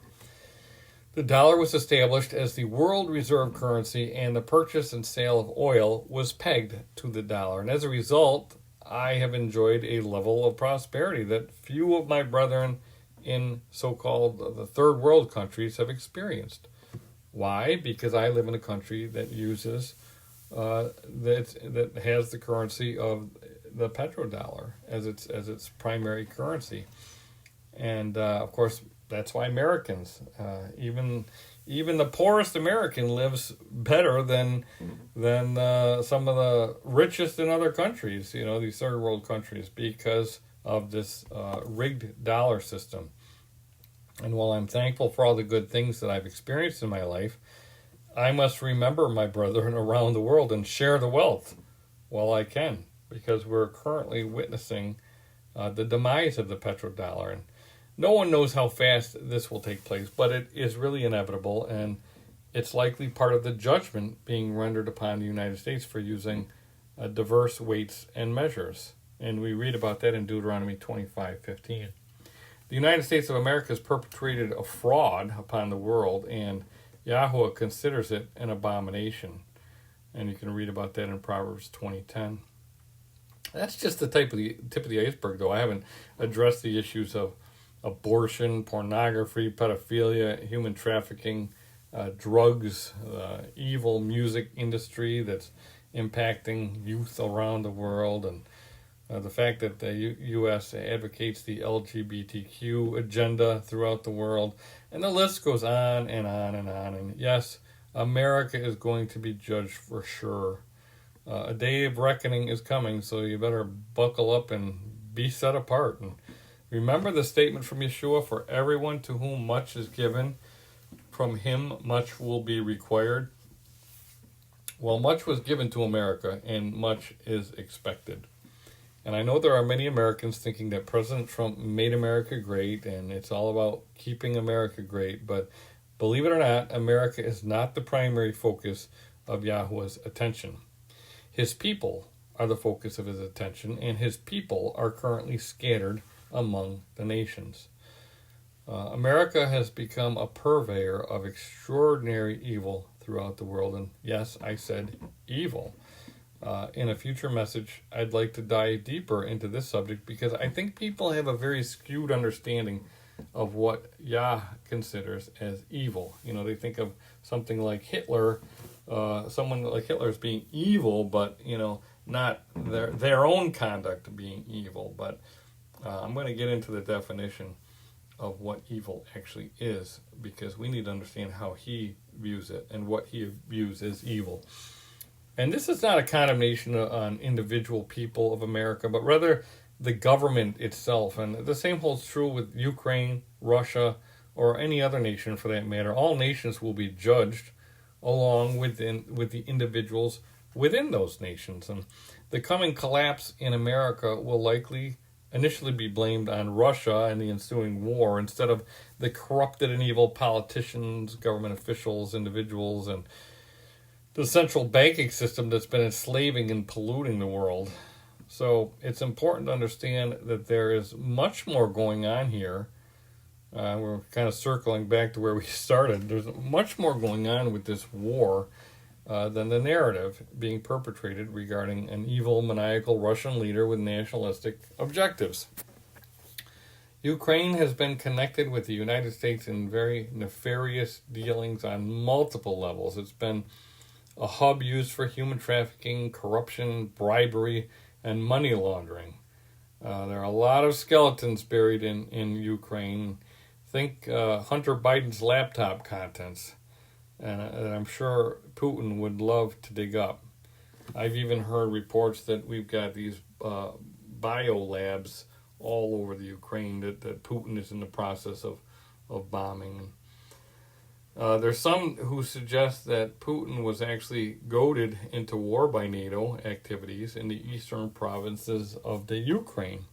The dollar was established as the world reserve currency, and the purchase and sale of oil was pegged to the dollar. And as a result, I have enjoyed a level of prosperity that few of my brethren in so-called the third world countries have experienced. Why? Because I live in a country that uses, that has the currency of the petrodollar as its primary currency. And of course, that's why Americans, even the poorest American, lives better than some of the richest in other countries. These third world countries, because of this rigged dollar system. And while I'm thankful for all the good things that I've experienced in my life, I must remember my brethren around the world and share the wealth while I can, because we're currently witnessing the demise of the petrodollar. And No one knows how fast this will take place, but it is really inevitable, and it's likely part of the judgment being rendered upon the United States for using diverse weights and measures. And we read about that in Deuteronomy 25:15. The United States of America has perpetrated a fraud upon the world, and Yahweh considers it an abomination. And you can read about that in Proverbs 20:10. That's just the tip of the iceberg, though. I haven't addressed the issues of abortion, pornography, pedophilia, human trafficking, drugs, evil music industry that's impacting youth around the world, and the fact that the U.S. advocates the LGBTQ agenda throughout the world, and the list goes on and on and on. And yes, America is going to be judged for sure. A day of reckoning is coming, so you better buckle up and be set apart. And remember the statement from Yeshua, for everyone to whom much is given, from him much will be required. Well, much was given to America, and much is expected. And I know there are many Americans thinking that President Trump made America great, and it's all about keeping America great. But believe it or not, America is not the primary focus of Yahweh's attention. His people are the focus of his attention, and his people are currently scattered among the nations. America has become a purveyor of extraordinary evil throughout the world, and yes, I said evil. In a future message, I'd like to dive deeper into this subject because I think people have a very skewed understanding of what Yah considers as evil. You know, they think of something like Hitler, someone like Hitler as being evil, but, you know, not their own conduct being evil. But I'm going to get into the definition of what evil actually is, because we need to understand how he views it and what he views as evil. And this is not a condemnation on individual people of America, but rather the government itself. And the same holds true with Ukraine, Russia, or any other nation for that matter. All nations will be judged along with the individuals within those nations. And the coming collapse in America will likely initially be blamed on Russia and the ensuing war instead of the corrupted and evil politicians, government officials, individuals, and the central banking system that's been enslaving and polluting the world. So it's important to understand that there is much more going on here. We're kind of circling back to where we started. There's much more going on with this war than the narrative being perpetrated regarding an evil, maniacal Russian leader with nationalistic objectives. Ukraine has been connected with the United States in very nefarious dealings on multiple levels. It's been a hub used for human trafficking, corruption, bribery, and money laundering. There are a lot of skeletons buried in Ukraine. Think Hunter Biden's laptop contents, and I'm sure Putin would love to dig up. I've even heard reports that we've got these bio labs all over the Ukraine that Putin is in the process of bombing. There's some who suggest that Putin was actually goaded into war by NATO activities in the eastern provinces of the Ukraine.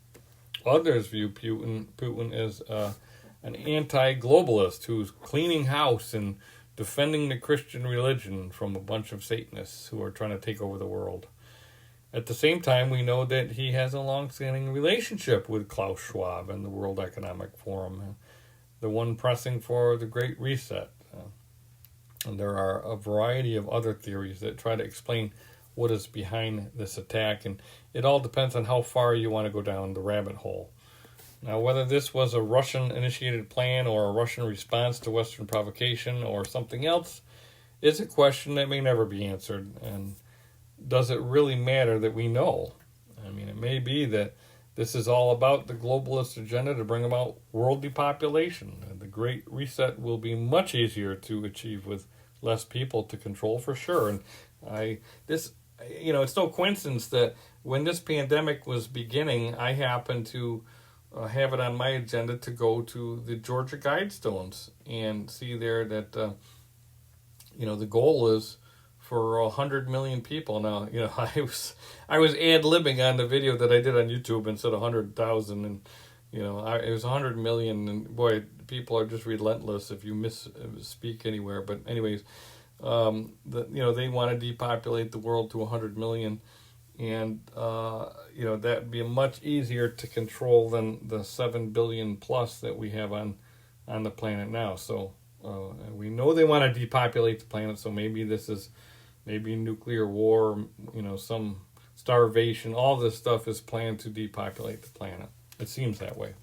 Others view Putin as an anti-globalist who's cleaning house and defending the Christian religion from a bunch of Satanists who are trying to take over the world. At the same time, we know that he has a long-standing relationship with Klaus Schwab and the World Economic Forum, the one pressing for the Great Reset. And there are a variety of other theories that try to explain what is behind this attack, and it all depends on how far you want to go down the rabbit hole. Now, whether this was a Russian-initiated plan or a Russian response to Western provocation or something else is a question that may never be answered. And does it really matter that we know? I mean, it may be that this is all about the globalist agenda to bring about world depopulation. The Great Reset will be much easier to achieve with less people to control for sure. And it's no coincidence that when this pandemic was beginning, I happened to have it on my agenda to go to the Georgia Guidestones and see there that the goal is for 100 million people. Now, I was ad-libbing on the video that I did on YouTube and said 100,000, and It was 100 million, and boy, people are just relentless if you misspeak anywhere. But anyways, they want to depopulate the world to 100 million, and that'd be much easier to control than the 7 billion plus that we have on the planet now. So we know they want to depopulate the planet. So maybe this is nuclear war, some starvation. All this stuff is planned to depopulate the planet. It seems that way.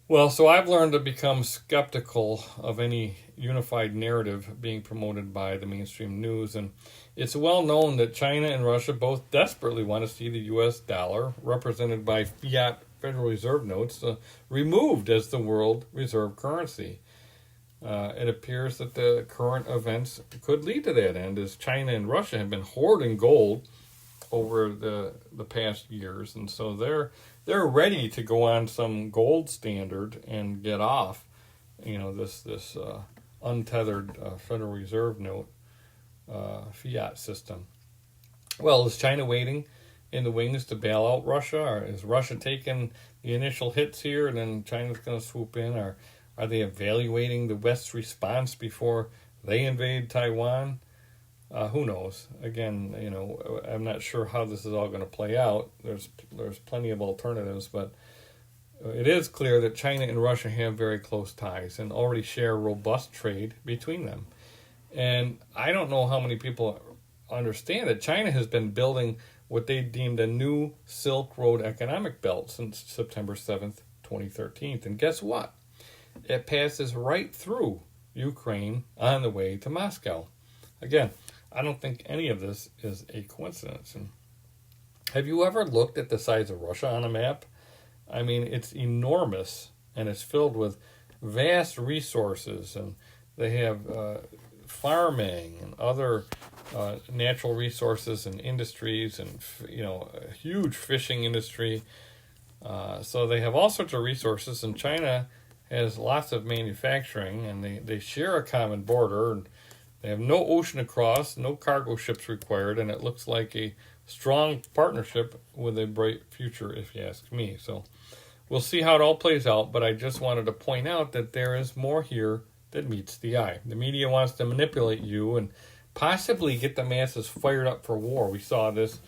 Well, so I've learned to become skeptical of any unified narrative being promoted by the mainstream news. And it's well known that China and Russia both desperately want to see the U.S. dollar, represented by fiat Federal Reserve notes, removed as the world reserve currency. It appears that the current events could lead to that end, as China and Russia have been hoarding gold over the past years, and so they're ready to go on some gold standard and get off, this untethered Federal Reserve note fiat system. Well, is China waiting in the wings to bail out Russia, or is Russia taking the initial hits here and then China's going to swoop in, or are they evaluating the West's response before they invade Taiwan? Who knows? Again, I'm not sure how this is all going to play out. There's plenty of alternatives, but it is clear that China and Russia have very close ties and already share robust trade between them. And I don't know how many people understand that China has been building what they deemed a new Silk Road economic belt since September 7th, 2013. And guess what? It passes right through Ukraine on the way to Moscow. Again, I don't think any of this is a coincidence. And have you ever looked at the size of Russia on a map? I mean, it's enormous, and it's filled with vast resources, and they have farming and other natural resources and industries, and a huge fishing industry. So they have all sorts of resources, and China has lots of manufacturing, and they share a common border, and they have no ocean across, no cargo ships required, and it looks like a strong partnership with a bright future, if you ask me. So we'll see how it all plays out, but I just wanted to point out that there is more here that meets the eye. The media wants to manipulate you and possibly get the masses fired up for war. We saw this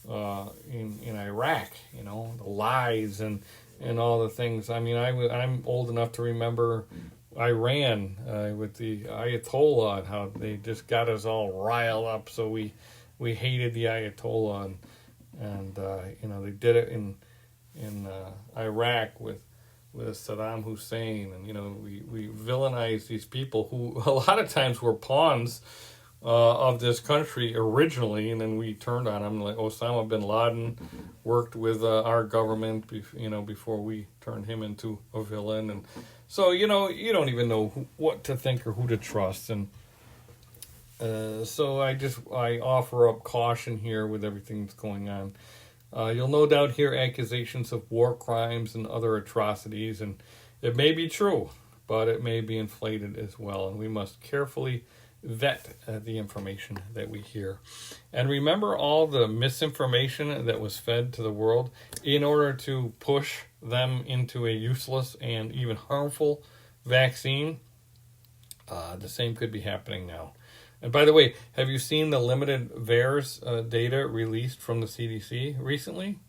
in Iraq, the lies and all the things. I mean, I'm old enough to remember Iran with the Ayatollah and how they just got us all riled up, so we hated the Ayatollah, and they did it in Iraq with Saddam Hussein, and we villainize these people who a lot of times were pawns of this country originally, and then we turned on them. Like Osama bin Laden worked with our government, before we turned him into a villain, and so you don't even know what to think or who to trust, and so I offer up caution here with everything that's going on. You'll no doubt hear accusations of war crimes and other atrocities, and it may be true, but it may be inflated as well, and we must carefully vet the information that we hear. And remember all the misinformation that was fed to the world in order to push them into a useless and even harmful vaccine? The same could be happening now. And by the way, have you seen the limited VAERS data released from the CDC recently?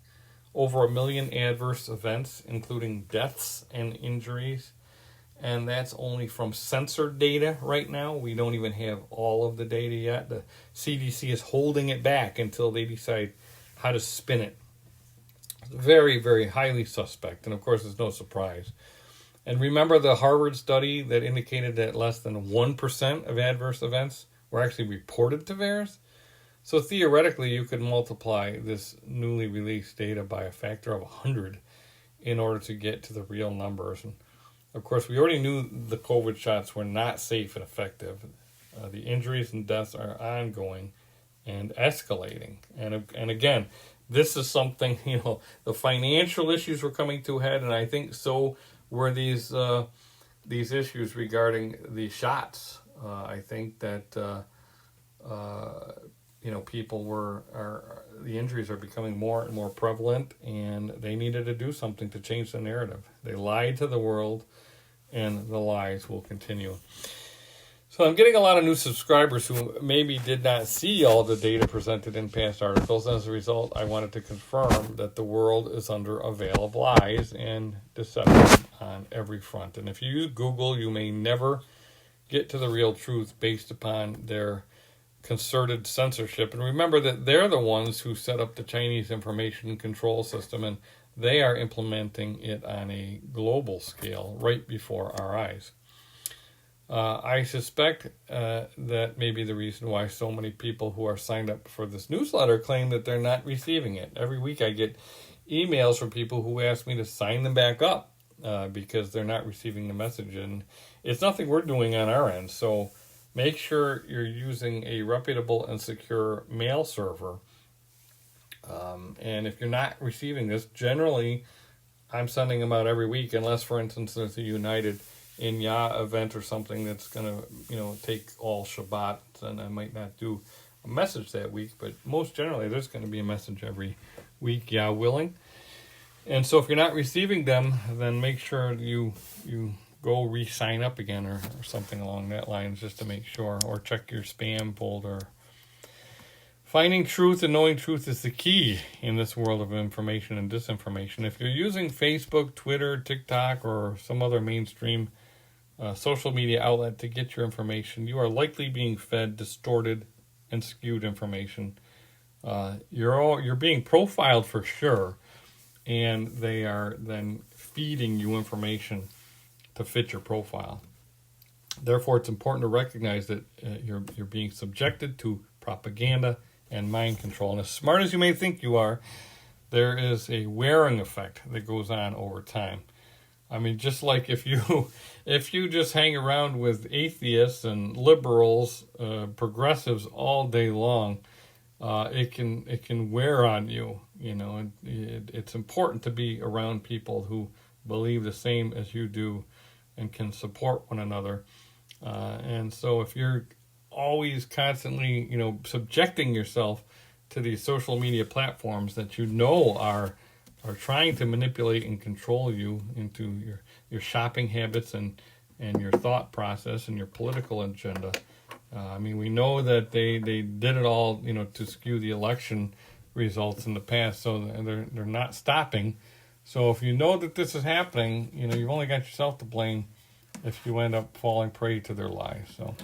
Over 1 million adverse events, including deaths and injuries. And that's only from censored data right now. We don't even have all of the data yet. The CDC is holding it back until they decide how to spin it. Very, very highly suspect. And of course, it's no surprise. And remember the Harvard study that indicated that less than 1% of adverse events were actually reported to VAERS? So theoretically, you could multiply this newly released data by a factor of 100 in order to get to the real numbers. And of course, we already knew the COVID shots were not safe and effective. The injuries and deaths are ongoing and escalating. And again, this is something, the financial issues were coming to a head, and I think so were these issues regarding the shots. I think that, the injuries are becoming more and more prevalent, and they needed to do something to change the narrative. They lied to the world, and the lies will continue. So I'm getting a lot of new subscribers who maybe did not see all the data presented in past articles. As a result, I wanted to confirm that the world is under a veil of lies and deception on every front. And if you use Google, you may never get to the real truth based upon their concerted censorship. And remember that they're the ones who set up the Chinese information control system, and they are implementing it on a global scale right before our eyes. I suspect that may be the reason why so many people who are signed up for this newsletter claim that they're not receiving it. Every week I get emails from people who ask me to sign them back up because they're not receiving the message. And it's nothing we're doing on our end. So make sure you're using a reputable and secure mail server. And if you're not receiving this, generally I'm sending them out every week, unless, for instance, there's a United in Yah event or something that's going to, take all Shabbat, and I might not do a message that week, but most generally there's going to be a message every week, Yah willing. And so if you're not receiving them, then make sure you go re-sign up again or something along that line, just to make sure, or check your spam folder. Finding truth and knowing truth is the key in this world of information and disinformation. If you're using Facebook, Twitter, TikTok, or some other mainstream social media outlet to get your information, you are likely being fed distorted and skewed information. You're being profiled for sure, and they are then feeding you information to fit your profile. Therefore, it's important to recognize that you're being subjected to propaganda and mind control. And as smart as you may think you are, there is a wearing effect that goes on over time. I mean, just like if you just hang around with atheists and liberals, progressives all day long, it can wear on you. It's important to be around people who believe the same as you do and can support one another. And so if you're always constantly, subjecting yourself to these social media platforms that are trying to manipulate and control you into your shopping habits and your thought process and your political agenda. We know that they did it all, to skew the election results in the past, so they're not stopping. So if you know that this is happening, you've only got yourself to blame if you end up falling prey to their lies. So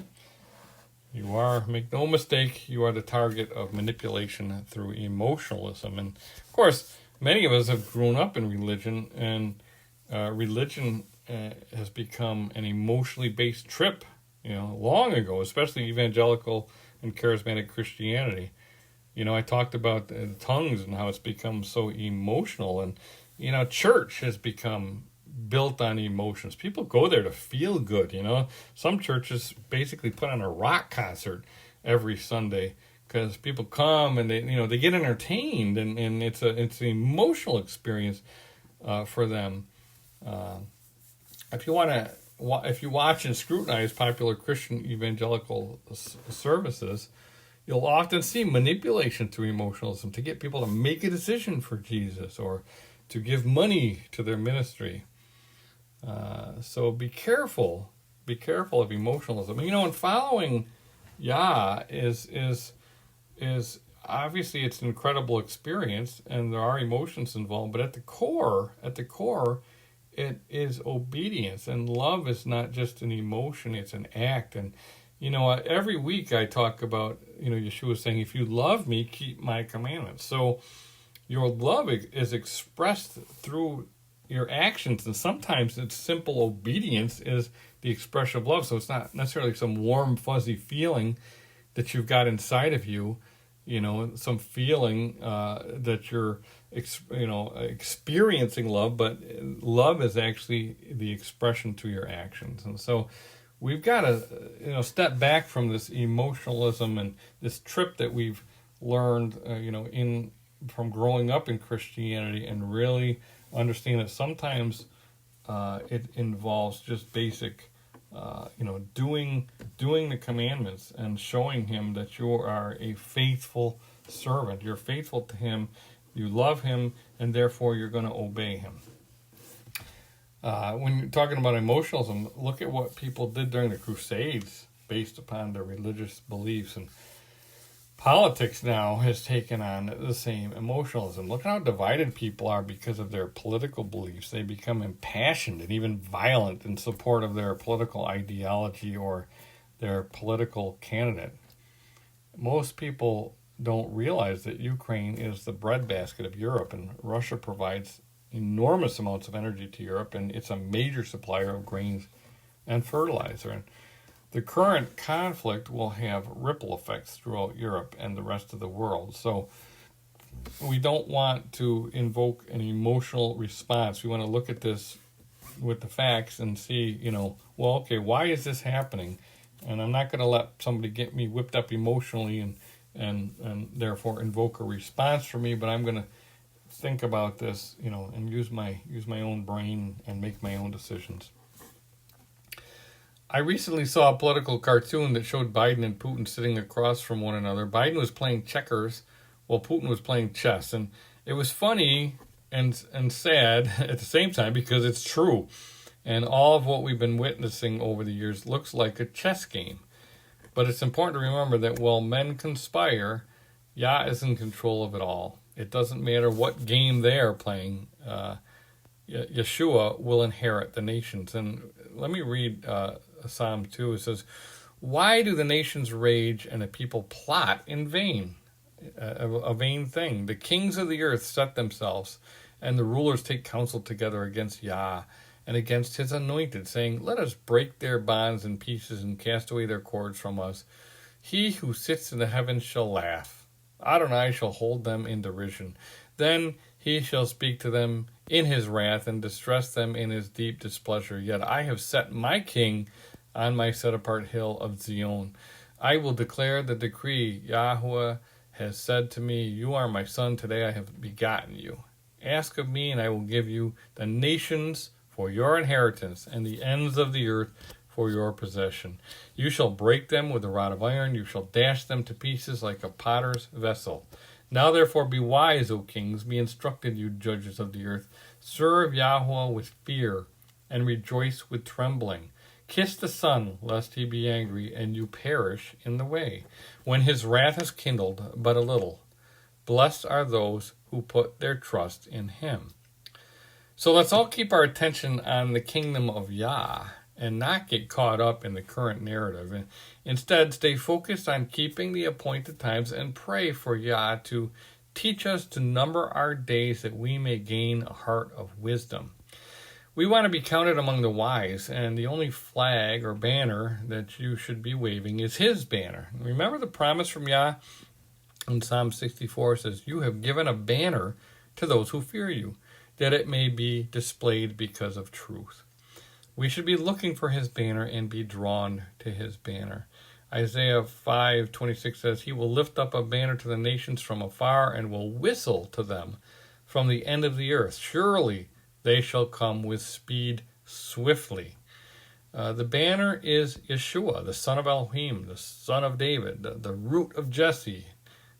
make no mistake, you are the target of manipulation through emotionalism. And of course, many of us have grown up in religion, and religion has become an emotionally based trip, long ago, especially evangelical and charismatic Christianity. I talked about tongues and how it's become so emotional, and, church has become built on emotions. People go there to feel good, Some churches basically put on a rock concert every Sunday because people come and they get entertained, and it's an emotional experience for them. If you watch and scrutinize popular Christian evangelical services, you'll often see manipulation through emotionalism to get people to make a decision for Jesus or to give money to their ministry. So be careful of emotionalism. And following Yah is obviously it's an incredible experience, and there are emotions involved, but at the core, it is obedience, and love is not just an emotion, it's an act. And every week I talk about, Yeshua saying, if you love me, keep my commandments. So your love is expressed through your actions, and sometimes it's simple obedience is the expression of love. So it's not necessarily some warm, fuzzy feeling that you've got inside of you, some feeling that you're experiencing love, but love is actually the expression to your actions. And so we've got to step back from this emotionalism and this trip that we've learned from growing up in Christianity, and really understand that sometimes it involves just basic doing the commandments and showing him that you are a faithful servant. You're faithful to him, you love him, and therefore you're going to obey him. When you're talking about emotionalism, look at what people did during the Crusades based upon their religious beliefs. And politics now has taken on the same emotionalism. Look at how divided people are because of their political beliefs. They become impassioned and even violent in support of their political ideology or their political candidate. Most people don't realize that Ukraine is the breadbasket of Europe, and Russia provides enormous amounts of energy to Europe, and it's a major supplier of grains and fertilizer. And the current conflict will have ripple effects throughout Europe and the rest of the world. So we don't want to invoke an emotional response. We want to look at this with the facts and see, why is this happening? And I'm not going to let somebody get me whipped up emotionally and therefore invoke a response for me, but I'm going to think about this, and use my own brain and make my own decisions. I recently saw a political cartoon that showed Biden and Putin sitting across from one another. Biden was playing checkers while Putin was playing chess, and it was funny and sad at the same time because it's true. And all of what we've been witnessing over the years looks like a chess game. But it's important to remember that while men conspire, Yah is in control of it all. It doesn't matter what game they are playing. Yeshua will inherit the nations. And let me read Psalm 2. It says, "Why do the nations rage and the people plot in vain?" A vain thing. "The kings of the earth set themselves, and the rulers take counsel together against Yah and against his anointed, saying, let us break their bonds in pieces and cast away their cords from us. He who sits in the heavens shall laugh. Adonai shall hold them in derision. Then he shall speak to them in his wrath and distress them in his deep displeasure. Yet I have set my king on my set-apart hill of Zion. I will declare the decree. Yahweh has said to me, you are my son. Today I have begotten you. Ask of me, and I will give you the nations for your inheritance and the ends of the earth for your possession. You shall break them with a rod of iron. You shall dash them to pieces like a potter's vessel. Now therefore be wise, O kings. Be instructed, you judges of the earth. Serve Yahweh with fear and rejoice with trembling. Kiss the Son, lest he be angry, and you perish in the way, when his wrath is kindled but a little. Blessed are those who put their trust in him. So let's all keep our attention on the kingdom of Yah and not get caught up in the current narrative. And instead, stay focused on keeping the appointed times and pray for Yah to teach us to number our days that we may gain a heart of wisdom. We want to be counted among the wise, and the only flag or banner that you should be waving is his banner. Remember the promise from Yah in Psalm 64 says, you have given a banner to those who fear you, that it may be displayed because of truth. We should be looking for his banner and be drawn to his banner. Isaiah 5:26 says, he will lift up a banner to the nations from afar and will whistle to them from the end of the earth. Surely they shall come with speed swiftly. The banner is Yeshua, the son of Elohim, the son of David, the root of Jesse.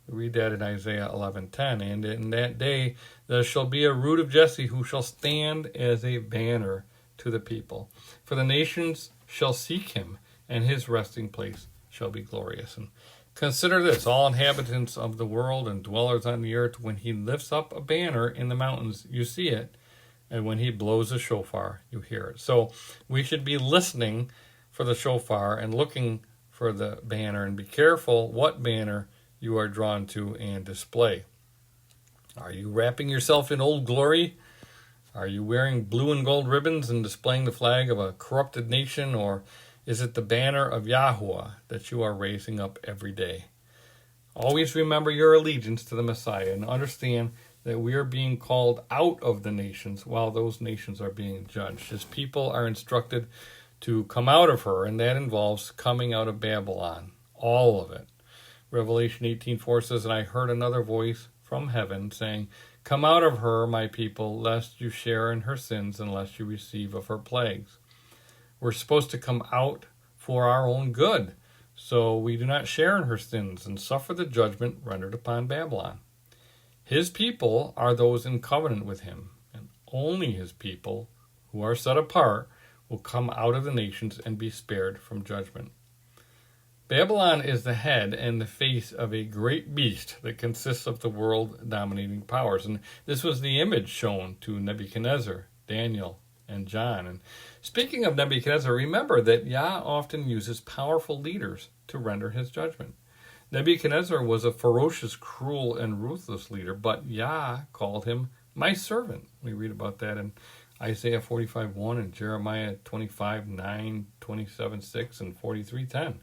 We read that in Isaiah 11:10. And in that day there shall be a root of Jesse who shall stand as a banner to the people. For the nations shall seek him, and his resting place shall be glorious. And consider this, all inhabitants of the world and dwellers on the earth, when he lifts up a banner in the mountains, you see it, and when he blows a shofar, you hear it. So we should be listening for the shofar and looking for the banner, and be careful what banner you are drawn to and display. Are you wrapping yourself in old glory? Are you wearing blue and gold ribbons and displaying the flag of a corrupted nation, or is it the banner of Yahuwah that you are raising up every day? Always remember your allegiance to the Messiah and understand that we are being called out of the nations while those nations are being judged. His people are instructed to come out of her, and that involves coming out of Babylon, all of it. Revelation 18:4 says, and I heard another voice from heaven saying, come out of her, my people, lest you share in her sins, and lest you receive of her plagues. We're supposed to come out for our own good, so we do not share in her sins and suffer the judgment rendered upon Babylon. His people are those in covenant with him, and only his people who are set apart will come out of the nations and be spared from judgment. Babylon is the head and the face of a great beast that consists of the world-dominating powers. And this was the image shown to Nebuchadnezzar, Daniel, and John. And speaking of Nebuchadnezzar, remember that Yah often uses powerful leaders to render his judgment. Nebuchadnezzar was a ferocious, cruel, and ruthless leader, but Yah called him my servant. We read about that in Isaiah 45:1 and Jeremiah 25:9, 27:6, and 43:10.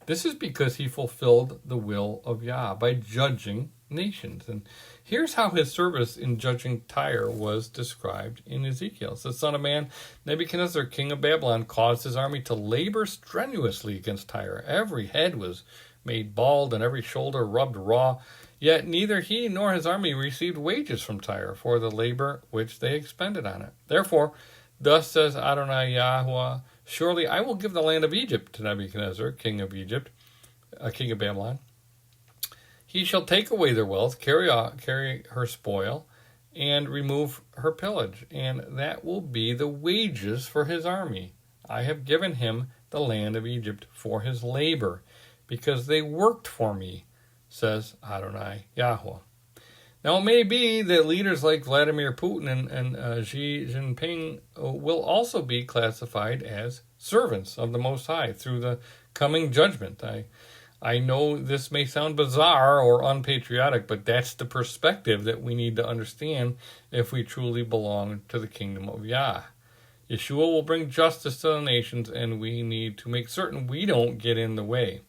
This is because he fulfilled the will of Yah by judging nations. And here's how his service in judging Tyre was described in Ezekiel. It says, Son of man, Nebuchadnezzar, king of Babylon, caused his army to labor strenuously against Tyre. Every head was made bald and every shoulder rubbed raw. Yet neither he nor his army received wages from Tyre for the labor which they expended on it. Therefore, thus says Adonai Yahuwah, surely I will give the land of Egypt to Nebuchadnezzar, king of Babylon. He shall take away their wealth, carry her spoil, and remove her pillage, and that will be the wages for his army. I have given him the land of Egypt for his labor, because they worked for me, says Adonai Yahuwah. Now, it may be that leaders like Vladimir Putin and Xi Jinping will also be classified as servants of the Most High through the coming judgment. I know this may sound bizarre or unpatriotic, but that's the perspective that we need to understand if we truly belong to the kingdom of Yah. Yeshua will bring justice to the nations, and we need to make certain we don't get in the way.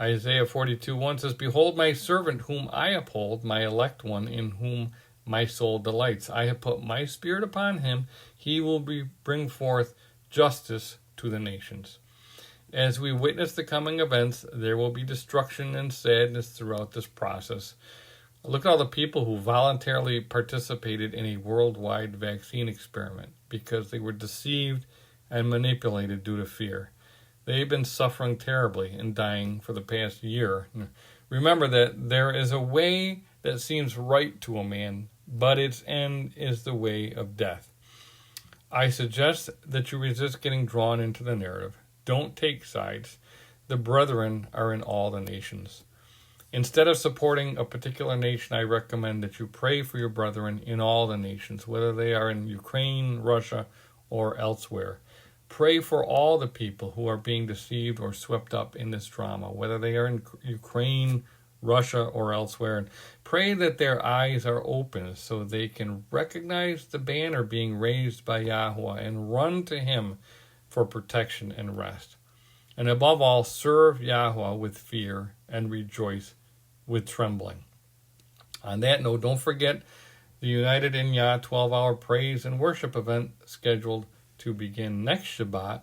Isaiah 42:1 says, Behold my servant whom I uphold, my elect one in whom my soul delights. I have put my spirit upon him. He will bring forth justice to the nations. As we witness the coming events, there will be destruction and sadness throughout this process. Look at all the people who voluntarily participated in a worldwide vaccine experiment because they were deceived and manipulated due to fear. They've been suffering terribly and dying for the past year. Remember that there is a way that seems right to a man, but its end is the way of death. I suggest that you resist getting drawn into the narrative. Don't take sides. The brethren are in all the nations. Instead of supporting a particular nation, I recommend that you pray for your brethren in all the nations, whether they are in Ukraine, Russia, or elsewhere. Pray for all the people who are being deceived or swept up in this drama, whether they are in Ukraine, Russia, or elsewhere. And pray that their eyes are open so they can recognize the banner being raised by Yahuwah and run to him for protection and rest. And above all, serve Yahuwah with fear and rejoice with trembling. On that note, don't forget the United in Yah 12-hour praise and worship event scheduled to begin next Shabbat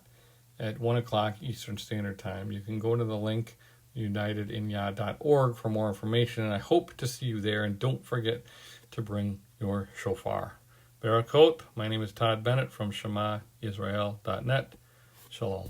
at 1 o'clock Eastern Standard Time. You can go to the link unitedinyah.org for more information, and I hope to see you there. And don't forget to bring your shofar. Barakot, my name is Todd Bennett from ShemaIsrael.net. Shalom.